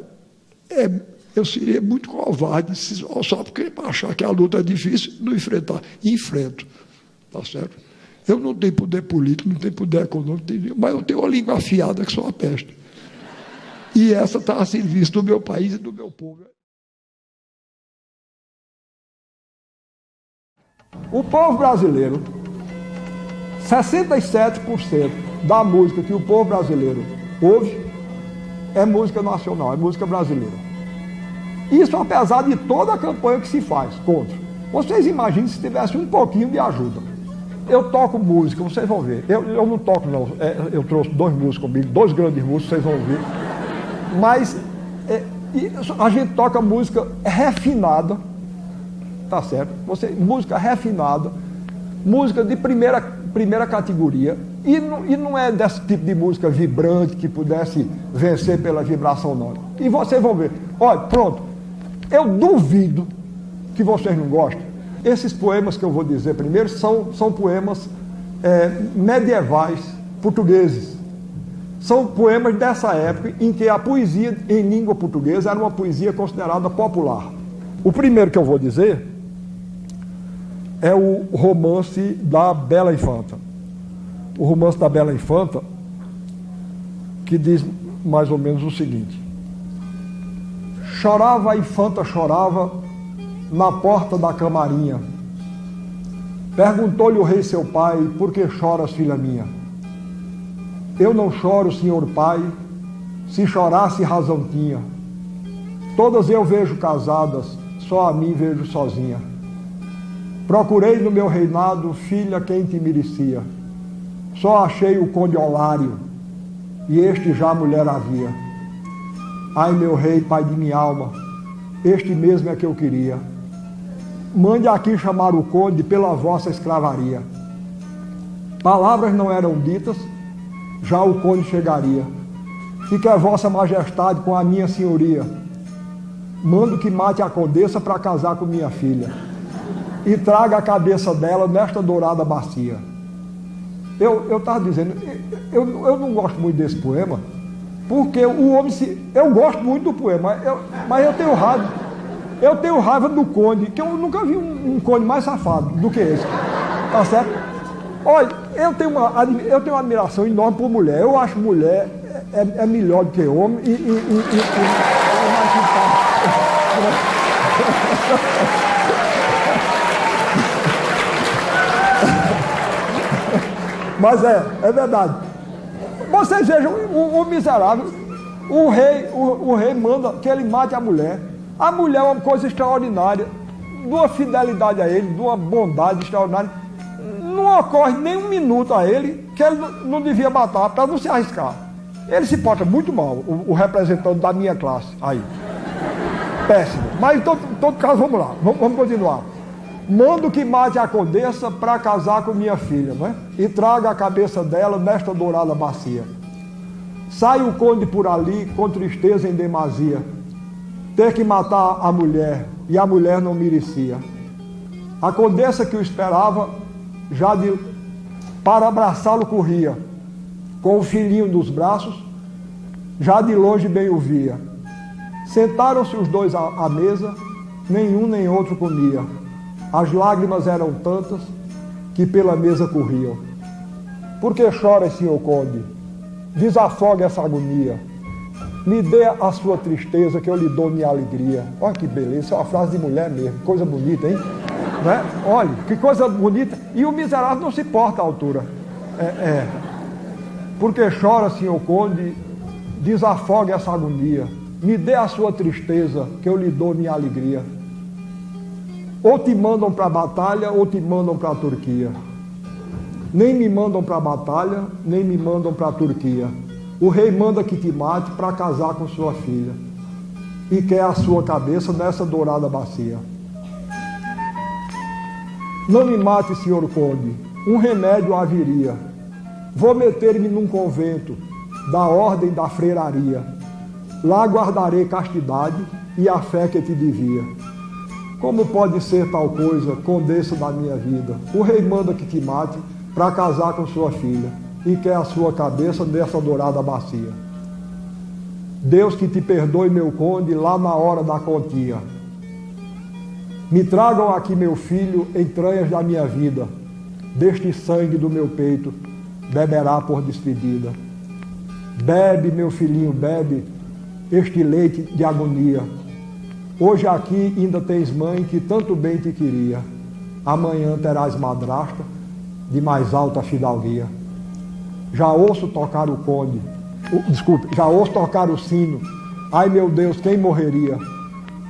eu seria muito covarde só porque achar que a luta é difícil, não enfrentar. Enfrento, tá certo? Eu não tenho poder político, não tenho poder econômico, mas eu tenho uma língua afiada que só uma peste. E essa está a serviço do meu país e do meu povo. O povo brasileiro, 67% da música que o povo brasileiro ouve é música nacional, é música brasileira. Isso apesar de toda a campanha que se faz contra. Vocês imaginem se tivesse um pouquinho de ajuda. Eu toco música, vocês vão ver. Eu não toco não, eu trouxe 2 músicos comigo, 2 grandes músicos, vocês vão ouvir. Mas a gente toca música refinada, tá certo? Música refinada, música de primeira categoria, e não é desse tipo de música vibrante que pudesse vencer pela vibração, não. E vocês vão ver. Olha, pronto, eu duvido que vocês não gostem. Esses poemas que eu vou dizer primeiro são poemas medievais portugueses. São poemas dessa época em que a poesia em língua portuguesa era uma poesia considerada popular. O primeiro que eu vou dizer é o romance da Bela Infanta. O romance da Bela Infanta, que diz mais ou menos o seguinte: chorava a infanta, chorava na porta da camarinha. Perguntou-lhe o rei seu pai: por que choras, filha minha? Eu não choro, senhor pai, se chorasse razão tinha. Todas eu vejo casadas, só a mim vejo sozinha. Procurei no meu reinado filha quem te merecia. Só achei o conde Olário, e este já mulher havia. Ai, meu rei, pai de minha alma, este mesmo é que eu queria. Mande aqui chamar o conde pela vossa escravaria. Palavras não eram ditas, já o conde chegaria. Fique a vossa majestade com a minha senhoria. Mando que mate a condessa para casar com minha filha, e traga a cabeça dela nesta dourada bacia. Eu estava dizendo, eu não gosto muito desse poema, porque o homem eu gosto muito do poema, mas eu tenho raiva. Eu tenho raiva do conde, que eu nunca vi um conde mais safado do que esse. Tá certo? Olha, eu tenho uma admiração enorme por mulher. Eu acho mulher é melhor do que homem Mas é verdade. Vocês vejam o miserável, o rei manda que ele mate a mulher. A mulher é uma coisa extraordinária, de uma fidelidade a ele, de uma bondade extraordinária. Não ocorre nem um minuto a ele que ele não devia matar para não se arriscar. Ele se porta muito mal, o representante da minha classe aí. Péssimo. Mas em todo caso, vamos lá, vamos continuar. Mando que mate a condessa para casar com minha filha, não é? E traga a cabeça dela nesta dourada bacia. Sai o conde por ali com tristeza em demasia, ter que matar a mulher, e a mulher não merecia. A condessa que o esperava, para abraçá-lo corria, com o filhinho nos braços, já de longe bem o via. Sentaram-se os dois à mesa, nenhum nem outro comia. As lágrimas eram tantas que pela mesa corriam. Por que choras, senhor conde? Desafogue essa agonia. Me dê a sua tristeza que eu lhe dou minha alegria. Olha que beleza, isso é uma frase de mulher mesmo, coisa bonita, hein? Não é? Olha, que coisa bonita. E o miserável não se porta à altura. Porque chora, senhor conde, desafogue essa agonia. Me dê a sua tristeza que eu lhe dou minha alegria. Ou te mandam para a batalha, ou te mandam para a Turquia. Nem me mandam para a batalha, nem me mandam para a Turquia. O rei manda que te mate para casar com sua filha, e quer a sua cabeça nessa dourada bacia. Não me mate, senhor conde, um remédio haveria. Vou meter-me num convento da ordem da freiraria. Lá guardarei castidade e a fé que te devia. Como pode ser tal coisa, condessa da minha vida? O rei manda que te mate para casar com sua filha, e quer a sua cabeça nessa dourada bacia. Deus que te perdoe, meu conde, lá na hora da quantia. Me tragam aqui, meu filho, entranhas da minha vida. Deste sangue do meu peito, beberá por despedida. Bebe, meu filhinho, bebe este leite de agonia. Hoje aqui ainda tens mãe que tanto bem te queria. Amanhã terás madrasta de mais alta fidalguia. Já ouço tocar o conde, já ouço tocar o sino. Ai, meu Deus, quem morreria?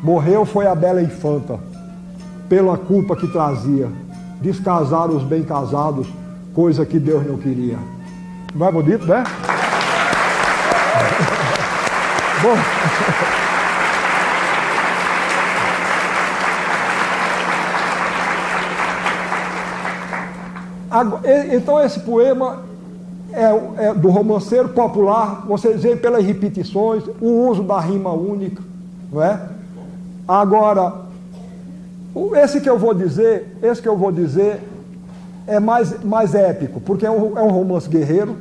Morreu foi a bela infanta, pela culpa que trazia. Descasar os bem casados, coisa que Deus não queria. Não é bonito, né? Bom. Então esse poema é do romanceiro popular. Vocês veem pelas repetições, o uso da rima única, não é? Agora, esse que eu vou dizer é mais épico, porque é um romance guerreiro.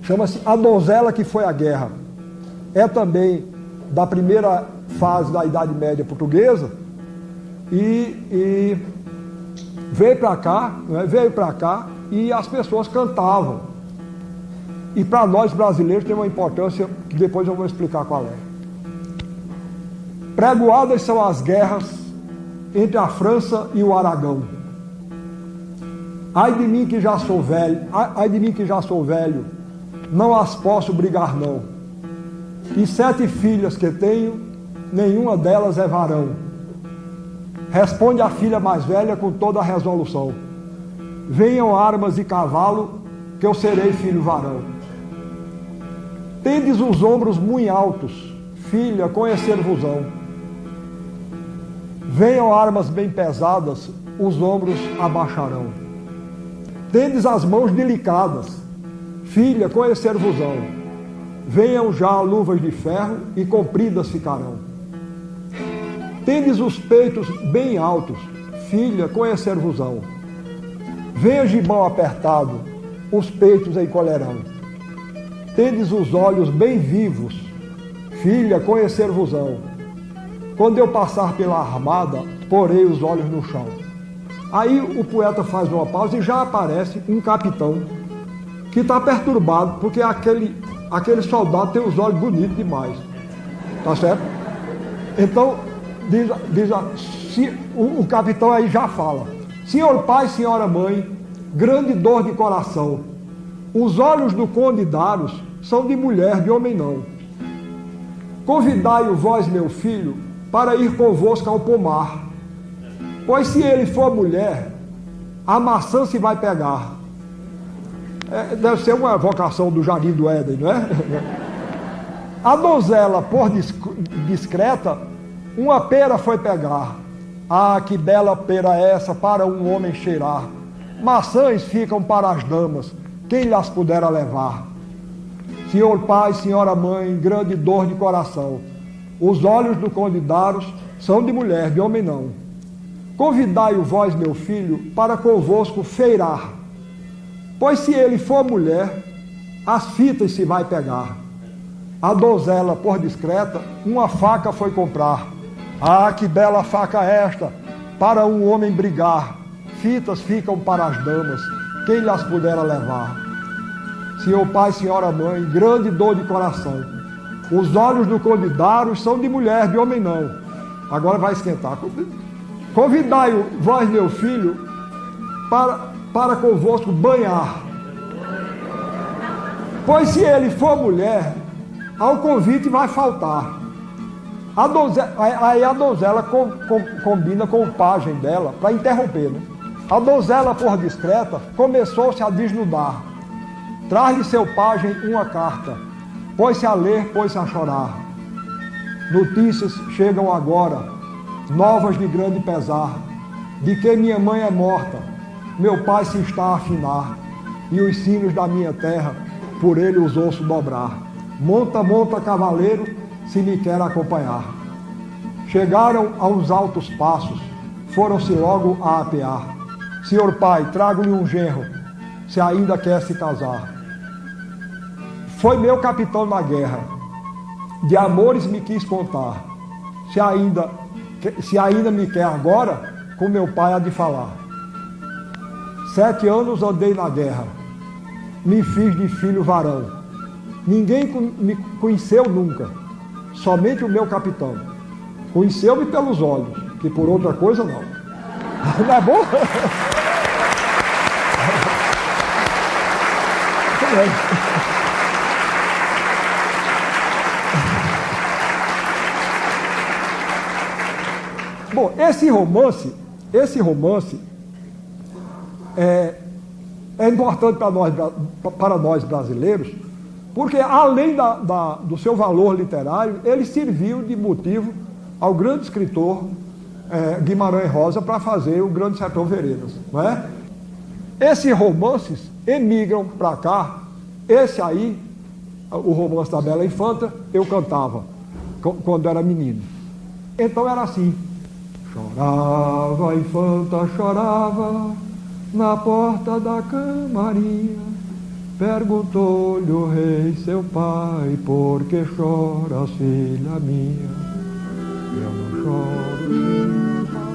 Chama-se A Donzela que Foi à Guerra. É também da primeira fase da Idade Média portuguesa e veio para cá e as pessoas cantavam. E para nós brasileiros tem uma importância que depois eu vou explicar qual é. Pregoadas são as guerras entre a França e o Aragão. Ai de mim que já sou velho, não as posso brigar não. E 7 filhas que tenho, nenhuma delas é varão. Responde a filha mais velha com toda a resolução. Venham armas e cavalo, que eu serei filho varão. Tendes os ombros muito altos, filha, conhecer-vos-ão. Venham armas bem pesadas, os ombros abaixarão. Tendes as mãos delicadas, filha, conhecer-vos-ão. Venham já luvas de ferro e compridas ficarão. Tendes os peitos bem altos, filha, conhecer-vos-ão. Venha gibão apertado, os peitos encolherão. Tendes os olhos bem vivos, filha, conhecer-vos-ão. Quando eu passar pela armada, porei os olhos no chão. Aí o poeta faz uma pausa e já aparece um capitão que está perturbado, porque aquele soldado tem os olhos bonitos demais. Tá certo? Então, o capitão aí já fala: senhor pai, senhora mãe, grande dor de coração, os olhos do conde Daros são de mulher, de homem não. Convidai-o vós, meu filho, para ir convosco ao pomar, pois se ele for mulher, a maçã se vai pegar. Deve ser uma vocação do Jardim do Éden, não é? A donzela, por discreta, uma pera foi pegar. Ah, que bela pera essa para um homem cheirar. Maçãs ficam para as damas, quem lhes pudera levar. Senhor pai, senhora mãe, grande dor de coração, os olhos do conde Daros são de mulher, de homem não. Convidai-o vós, meu filho, para convosco feirar, pois se ele for mulher, as fitas se vai pegar. A donzela, por discreta, uma faca foi comprar. Ah, que bela faca esta, para um homem brigar. Fitas ficam para as damas, quem lhes pudera levar. Senhor pai, senhora mãe, grande dor de coração, os olhos do conde Daros são de mulher, de homem não. Agora vai esquentar. Convidai-o, vós, meu filho, para convosco banhar, pois se ele for mulher, ao convite vai faltar. Aí a donzela combina com o pajem dela para interromper, né? A donzela, por discreta, começou-se a desnudar. Traz-lhe seu pajem uma carta, pôs-se a ler, pôs-se a chorar. Notícias chegam agora, novas de grande pesar, de que minha mãe é morta, meu pai se está a afinar, e os sinos da minha terra, por ele os ouço dobrar. Monta, monta, cavaleiro, se me quer acompanhar. Chegaram aos altos passos, foram-se logo a apear. Senhor pai, trago-lhe um genro, se ainda quer se casar. Foi meu capitão na guerra, de amores me quis contar, se ainda me quer agora, com meu pai há de falar. 7 anos andei na guerra, me fiz de filho varão. Ninguém me conheceu nunca, somente o meu capitão. Conheceu-me pelos olhos, que por outra coisa não. Não é bom? Bom, esse romance é importante para nós brasileiros, porque além do seu valor literário, ele serviu de motivo ao grande escritor Guimarães Rosa para fazer o Grande Sertão Veredas, não é? Esses romances emigram para cá. Esse aí, o romance da Bela Infanta, eu cantava quando era menino. Então era assim: chorava a infanta, chorava na porta da camarinha. Perguntou-lhe o rei, seu pai, por que choras, filha minha? Eu não choro, filho, pai.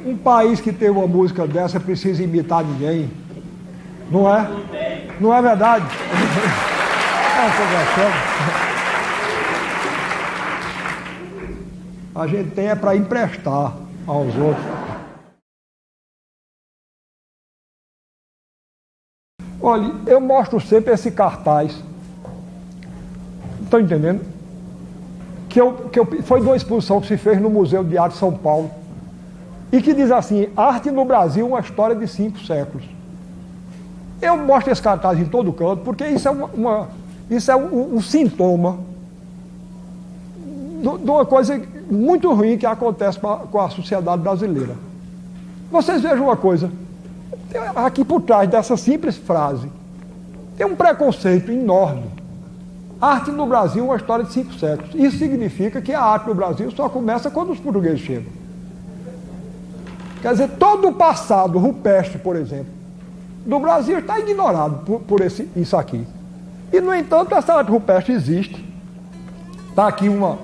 Um país que tem uma música dessa precisa imitar ninguém, não é? Não é verdade? A gente tem para emprestar aos outros. Olha, eu mostro sempre esse cartaz. Estão entendendo? Foi de uma exposição que se fez no Museu de Arte de São Paulo. E que diz assim: arte no Brasil, uma história de 5 séculos. Eu mostro esse cartaz em todo canto, porque isso é um sintoma de uma coisa muito ruim que acontece com a sociedade brasileira. Vocês vejam uma coisa, aqui por trás dessa simples frase, tem um preconceito enorme. Arte no Brasil, uma história de 5 séculos. Isso significa que a arte no Brasil só começa quando os portugueses chegam. Quer dizer, todo o passado rupestre, por exemplo, do Brasil está ignorado por isso aqui. E, no entanto, essa arte rupestre existe. Está aqui uma...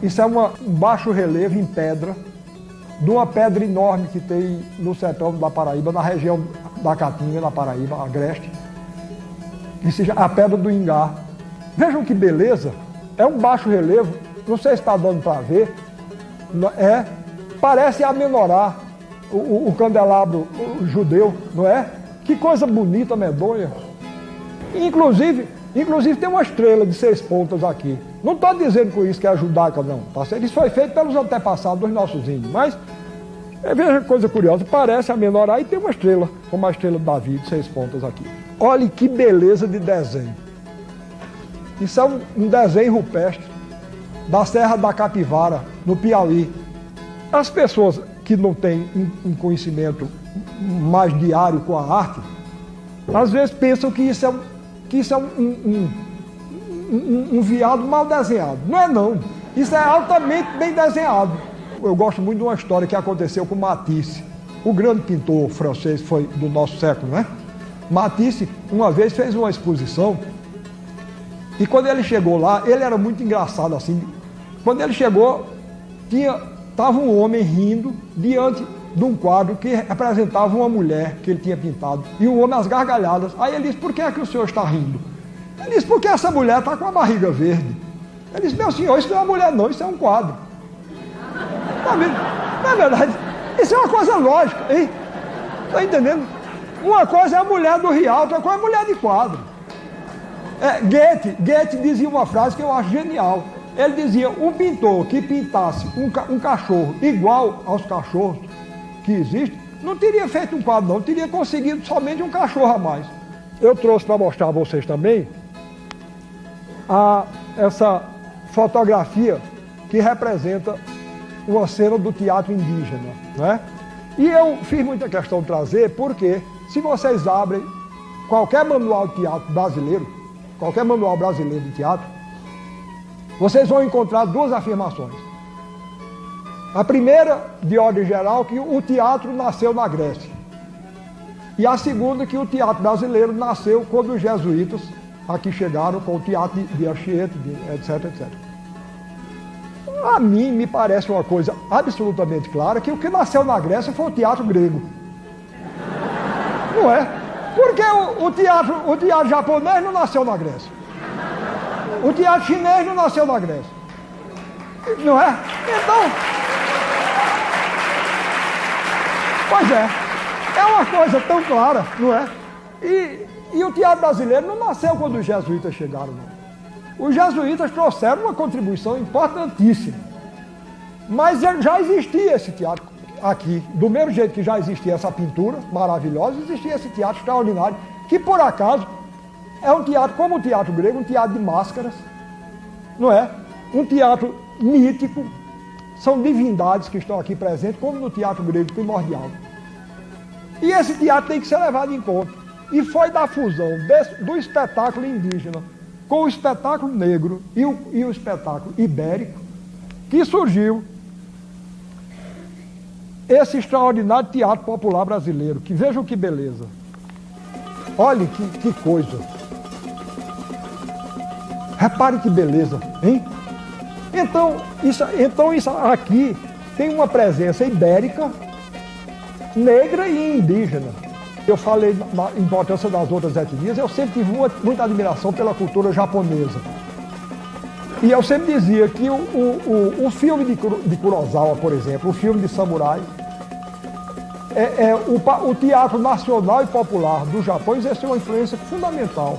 Isso é um baixo relevo em pedra, de uma pedra enorme que tem no sertão da Paraíba, na região da Caatinga, na Paraíba, Agreste, que seja a Pedra do Ingá. Vejam que beleza, é um baixo relevo, não sei se está dando para ver, parece a menorá, o candelabro judeu, não é? Que coisa bonita, medonha. Inclusive tem uma estrela de 6 pontas aqui. Não estou dizendo com isso que é judaica, não. Tá certo? Isso foi feito pelos antepassados dos nossos índios. Mas, veja que coisa curiosa, parece a menorá e tem uma estrela, como a estrela de Davi, de 6 pontas aqui. Olha que beleza de desenho. Isso é um desenho rupestre da Serra da Capivara, no Piauí. As pessoas que não têm um conhecimento mais diário com a arte, às vezes pensam que isso é um veado mal desenhado. Não é não. Isso é altamente bem desenhado. Eu gosto muito de uma história que aconteceu com Matisse. O grande pintor francês foi do nosso século, né? Matisse, uma vez, fez uma exposição e quando ele chegou lá, ele era muito engraçado assim. Quando ele chegou, estava um homem rindo diante de um quadro que representava uma mulher que ele tinha pintado. E o homem às gargalhadas. Aí ele disse, por que é que o senhor está rindo? Ele disse, porque essa mulher está com a barriga verde. Ele disse, meu senhor, isso não é uma mulher não, isso é um quadro. Não é verdade? Isso é uma coisa lógica, hein? Está entendendo? Uma coisa é a mulher do Rialto, outra coisa é a mulher de quadro. Goethe dizia uma frase que eu acho genial. Ele dizia, um pintor que pintasse um cachorro igual aos cachorros que existem, não teria feito um quadro não, teria conseguido somente um cachorro a mais. Eu trouxe para mostrar a vocês também essa fotografia que representa uma cena do teatro indígena, né? E eu fiz muita questão de trazer porque se vocês abrem qualquer manual de teatro brasileiro, qualquer manual brasileiro de teatro, vocês vão encontrar 2 afirmações. A primeira, de ordem geral, que o teatro nasceu na Grécia. E a segunda, que o teatro brasileiro nasceu quando os jesuítas aqui chegaram com o teatro de Anchieta, etc, etc. A mim me parece uma coisa absolutamente clara que o que nasceu na Grécia foi o teatro grego. Não é? Porque o teatro japonês não nasceu na Grécia. O teatro chinês não nasceu na Grécia. Não é? Então, pois é uma coisa tão clara, não é? E o teatro brasileiro não nasceu quando os jesuítas chegaram, não. Os jesuítas trouxeram uma contribuição importantíssima. Mas já existia esse teatro aqui, do mesmo jeito que já existia essa pintura maravilhosa, existia esse teatro extraordinário, que por acaso é um teatro, como o teatro grego, um teatro de máscaras, não é? Um teatro mítico, são divindades que estão aqui presentes, como no teatro grego primordial. E esse teatro tem que ser levado em conta. E foi da fusão do espetáculo indígena com o espetáculo negro e o espetáculo ibérico que surgiu esse extraordinário teatro popular brasileiro, que vejam que beleza. Olhem que coisa. Reparem que beleza, hein? Então isso aqui tem uma presença ibérica, negra e indígena. Eu falei na importância das outras etnias, eu sempre tive muita admiração pela cultura japonesa. E eu sempre dizia que o filme de Kurosawa, por exemplo, o filme de samurai, o teatro nacional e popular do Japão exerceu uma influência fundamental.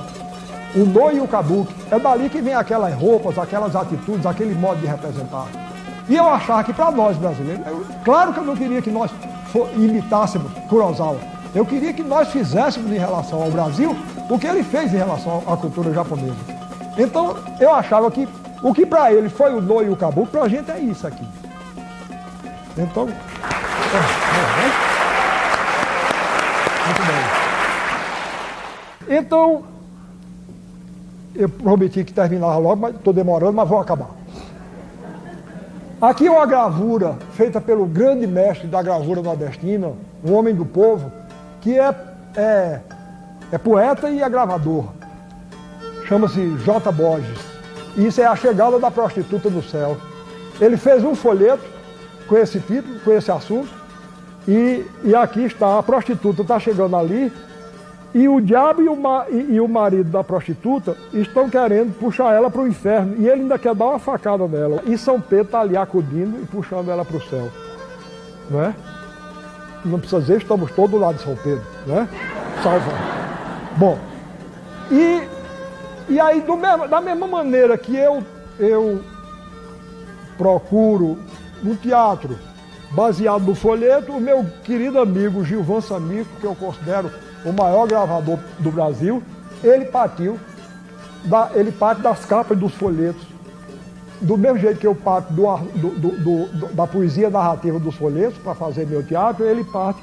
O Noh e o Kabuki, é dali que vem aquelas roupas, aquelas atitudes, aquele modo de representar. E eu achava que para nós brasileiros, claro que eu não queria que nós imitássemos Kurosawa, eu queria que nós fizéssemos em relação ao Brasil o que ele fez em relação à cultura japonesa. Então eu achava que o que para ele foi o Noh e o Kabuki, para a gente é isso aqui. Então, muito bem. Então, eu prometi que terminava logo, mas estou demorando, mas vou acabar. Aqui é uma gravura feita pelo grande mestre da gravura nordestina, um homem do povo, que é poeta e é gravador. Chama-se J. Borges. E isso é A Chegada da Prostituta no Céu. Ele fez um folheto com esse título, com esse assunto, e aqui está, a prostituta está chegando ali, e o diabo e o marido da prostituta estão querendo puxar ela para o inferno, e ele ainda quer dar uma facada nela. E São Pedro está ali acudindo e puxando ela para o céu. Não é? Não precisa dizer, estamos todos lá de São Pedro, né? salvar. Bom, e aí, da mesma maneira que eu procuro no teatro, baseado no folheto, o meu querido amigo Gilvan Samico, que eu considero o maior gravador do Brasil, ele parte das capas dos folhetos. Do mesmo jeito que eu parto da poesia narrativa dos folhetos para fazer meu teatro, ele parte.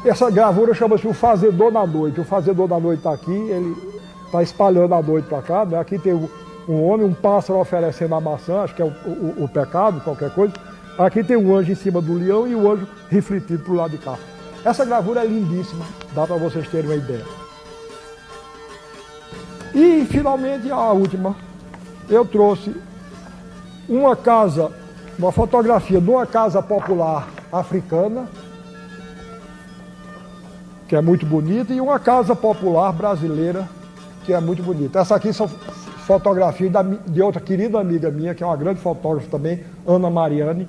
Essa gravura chama-se O Fazedor da Noite. O Fazedor da Noite está aqui, ele está espalhando a noite para cá, né? Aqui tem um homem, um pássaro oferecendo a maçã, acho que é o pecado, qualquer coisa. Aqui tem um anjo em cima do leão e o anjo refletido para o lado de cá. Essa gravura é lindíssima, dá para vocês terem uma ideia. E, finalmente, a última, eu trouxe uma fotografia de uma casa popular africana, que é muito bonita, e uma casa popular brasileira, que é muito bonita. Essa aqui são fotografias de outra querida amiga minha, que é uma grande fotógrafa também, Ana Mariane,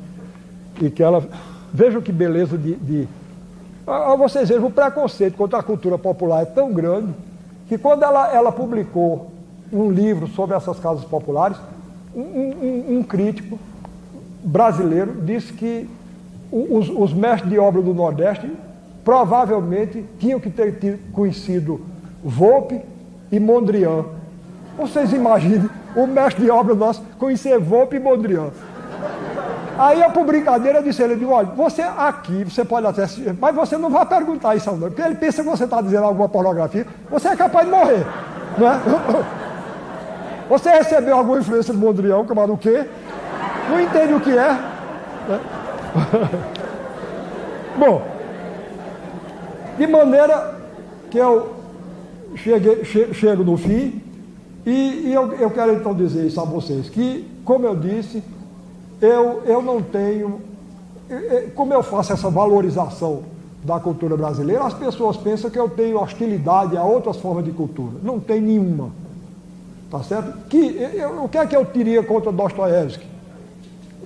e que ela... Vejam que beleza vocês vejam, o preconceito contra a cultura popular é tão grande, que quando ela publicou um livro sobre essas casas populares, um crítico brasileiro disse que os mestres de obra do Nordeste provavelmente tinham que ter conhecido Volpe e Mondrian. Vocês imaginem o mestre de obra nosso conhecer Volpe e Mondrian. Aí eu, por brincadeira, disse ele, olha, você aqui, você pode até assistir, mas você não vai perguntar isso ao não, porque ele pensa que você está dizendo alguma pornografia, você é capaz de morrer, não é? Você recebeu alguma influência do Mondrian, chamado o quê? Não entende o que é? Né? Bom, de maneira que eu chego no fim, e eu quero então dizer isso a vocês, que, como eu disse, eu não tenho... Como eu faço essa valorização da cultura brasileira, as pessoas pensam que eu tenho hostilidade a outras formas de cultura. Não tem nenhuma. Tá certo? O que é que eu teria contra Dostoiévski?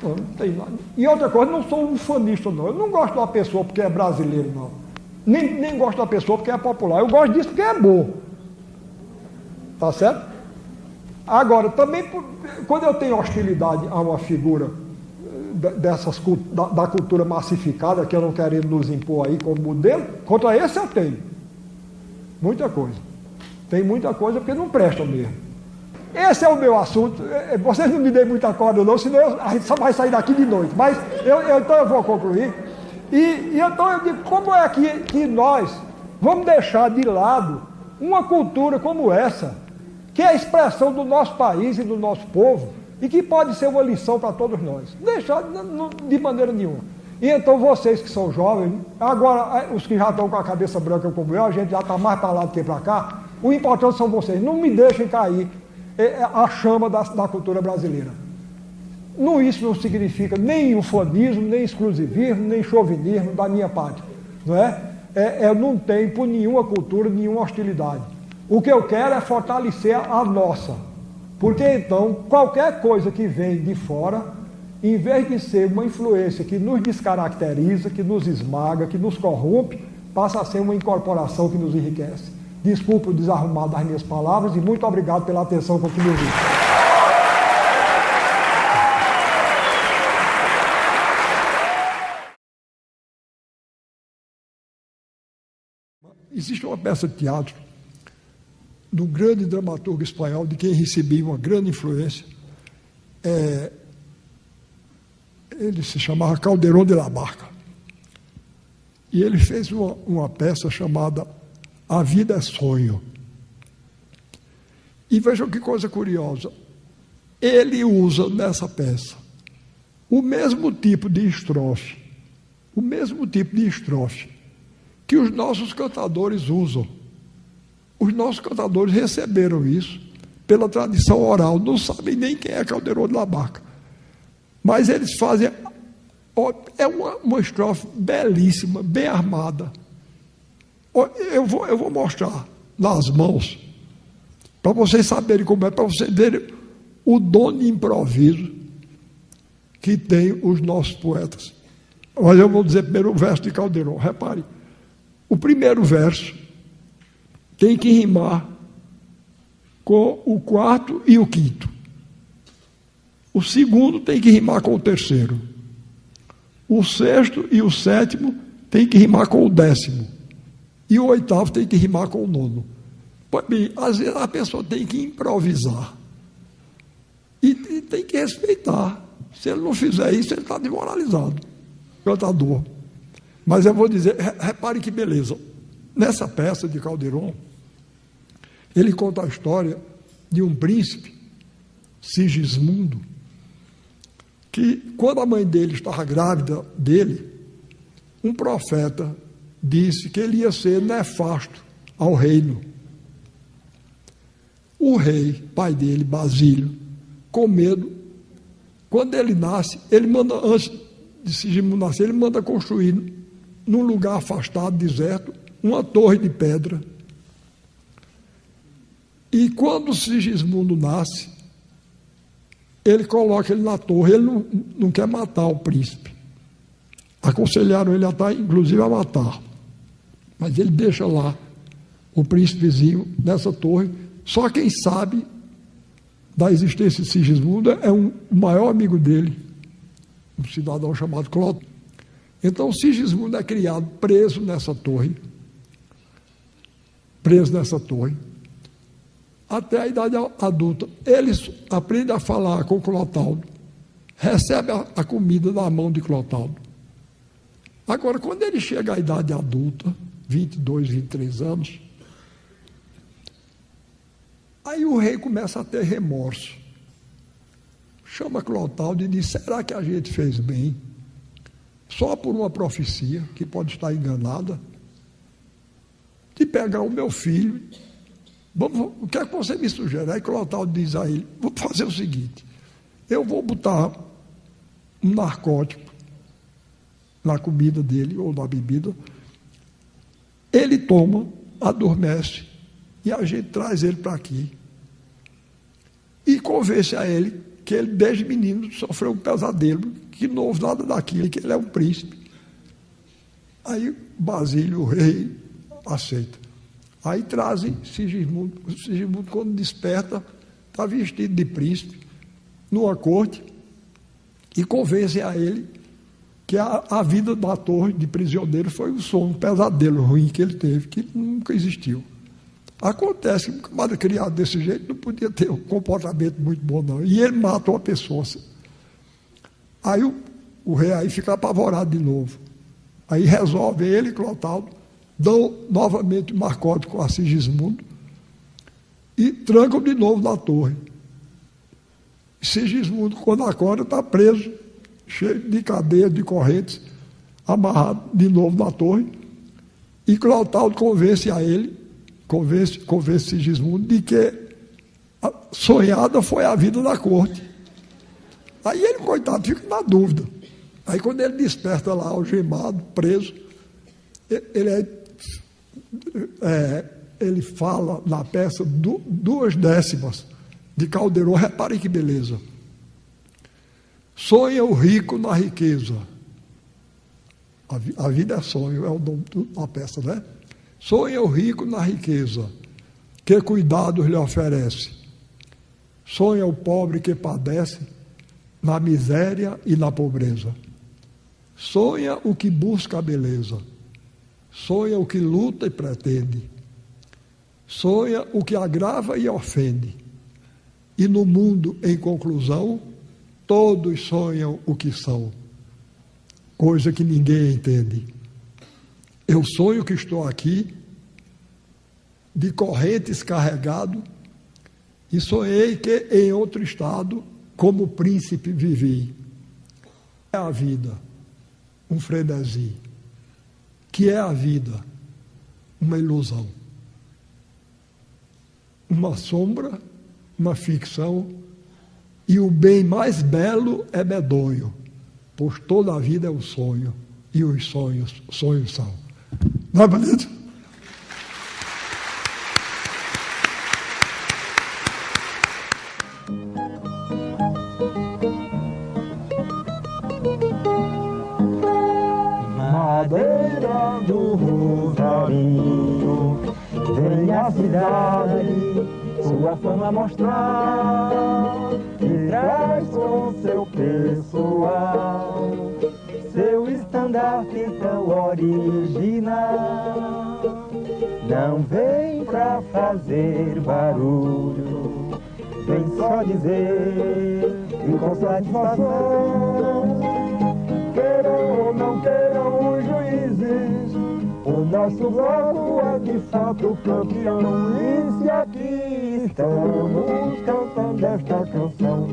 Não tem nada. E outra coisa, não sou um fanista, não. Eu não gosto de uma pessoa porque é brasileiro, não. Nem gosto de uma pessoa porque é popular. Eu gosto disso porque é bom. Tá certo? Agora, também, quando eu tenho hostilidade a uma figura da cultura massificada, que eu não quero nos impor aí como modelo, contra esse eu tenho. Muita coisa. Tem muita coisa porque não presta mesmo. Esse é o meu assunto. Vocês não me deem muita corda não, senão a gente só vai sair daqui de noite. Mas então eu vou concluir. E então eu digo, como é que nós vamos deixar de lado uma cultura como essa, que é a expressão do nosso país e do nosso povo, e que pode ser uma lição para todos nós. Deixar de maneira nenhuma. E então vocês que são jovens, agora os que já estão com a cabeça branca como eu, a gente já está mais para lá do que para cá, o importante são vocês. Não me deixem cair a chama da cultura brasileira. Isso não significa nem ufanismo, nem exclusivismo, nem chauvinismo da minha parte. Não é? Eu não tenho por nenhuma cultura, nenhuma hostilidade. O que eu quero é fortalecer a nossa. Porque então, qualquer coisa que vem de fora, em vez de ser uma influência que nos descaracteriza, que nos esmaga, que nos corrompe, passa a ser uma incorporação que nos enriquece. Desculpe o desarrumado das minhas palavras e muito obrigado pela atenção com que me ouviu. Existe uma peça de teatro de um grande dramaturgo espanhol, de quem recebi uma grande influência. Ele se chamava Calderón de la Barca. E ele fez uma peça chamada A Vida é Sonho. E vejam que coisa curiosa. Ele usa nessa peça o mesmo tipo de estrofe que os nossos cantadores usam. Os nossos cantadores receberam isso pela tradição oral, não sabem nem quem é Calderón de la Barca. Mas eles fazem... É uma estrofe belíssima, bem armada. Eu vou mostrar nas mãos, para vocês saberem como é, para vocês verem o dom de improviso que tem os nossos poetas. Mas eu vou dizer primeiro o verso de Calderón. Repare, o primeiro verso tem que rimar com o quarto e o quinto. O segundo tem que rimar com o terceiro. O sexto e o sétimo tem que rimar com o décimo. E o oitavo tem que rimar com o nono. Pois bem, às vezes a pessoa tem que improvisar. E tem que respeitar. Se ele não fizer isso, ele está desmoralizado. Cantador. Mas eu vou dizer, repare que beleza. Nessa peça de Calderon, ele conta a história de um príncipe, Sigismundo, que quando a mãe dele estava grávida dele, um profeta disse que ele ia ser nefasto ao reino. O rei, pai dele, Basílio, com medo, quando ele nasce, ele manda, antes de Sigismundo nascer, ele manda construir num lugar afastado, deserto, uma torre de pedra. E quando Sigismundo nasce, ele coloca ele na torre, ele não quer matar o príncipe. Aconselharam ele inclusive a matar. Mas ele deixa lá o príncipezinho nessa torre. Só quem sabe da existência de Sigismundo é o maior amigo dele, um cidadão chamado Clotaldo. Então Sigismundo é criado preso nessa torre, até a idade adulta. Ele aprende a falar com Clotaldo, recebe a comida da mão de Clotaldo. Agora, quando ele chega à idade adulta, 22, 23 anos, aí o rei começa a ter remorso. Chama Clotaldo e diz: será que a gente fez bem? Só por uma profecia, que pode estar enganada, de pegar o meu filho. O que é que você me sugere? Aí Clotaldo diz a ele: vou fazer o seguinte, eu vou botar um narcótico na comida dele, ou na bebida, ele toma, adormece, e a gente traz ele para aqui. E convence a ele que ele, desde menino, sofreu um pesadelo, que não houve nada daquilo, que ele é um príncipe. Aí Basílio, o rei, aceita. Aí trazem Sigismundo. Sigismundo, quando desperta, está vestido de príncipe, numa corte, e convencem a ele que a vida da torre de prisioneiro foi um sonho, um pesadelo ruim que ele teve, que nunca existiu. Acontece que um camarada criado desse jeito não podia ter um comportamento muito bom, não. E ele mata uma pessoa. Aí o rei aí fica apavorado de novo. Aí resolve ele e Clotaldo, dão novamente o narcótico a Sigismundo e trancam de novo na torre. Sigismundo, quando acorda, está preso, cheio de cadeias, de correntes, amarrado de novo na torre. E Clotaldo convence Sigismundo de que a sonhada foi a vida da corte. Aí ele, coitado, fica na dúvida. Aí quando ele desperta lá, algemado, preso, ele fala na peça 2 décimas de Calderon. Reparem que beleza. Sonha o rico na riqueza. A vida é sonho, é o nome da peça, né? Sonha o rico na riqueza, que cuidados lhe oferece. Sonha o pobre que padece na miséria e na pobreza. Sonha o que busca a beleza. Sonha o que luta e pretende. Sonha o que agrava e ofende. E no mundo, em conclusão, todos sonham o que são, coisa que ninguém entende. Eu sonho que estou aqui, de correntes carregado, e sonhei que em outro estado, como príncipe, vivi. É a vida, um frenesi. Que é a vida? Uma ilusão. Uma sombra, uma ficção, e o bem mais belo é medonho, pois toda a vida é um sonho, e os sonhos são. Não é bonito? Madeira do rosarinho, venha na cidade sua fama mostrar, e traz com seu pessoal seu estandarte tão original. Não vem pra fazer barulho, vem só dizer e com satisfação. Queiram ou não queiram os juízes, o nosso bloco é de fato campeão. E se aqui estamos cantando esta canção,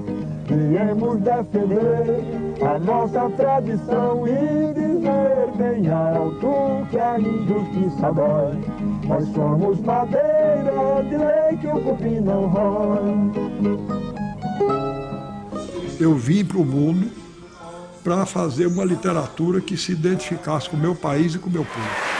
viemos defender a nossa tradição e dizer bem alto que a injustiça dói. Nós somos madeira de lei que o cupim não rói. Eu vim para o mundo para fazer uma literatura que se identificasse com o meu país e com o meu povo.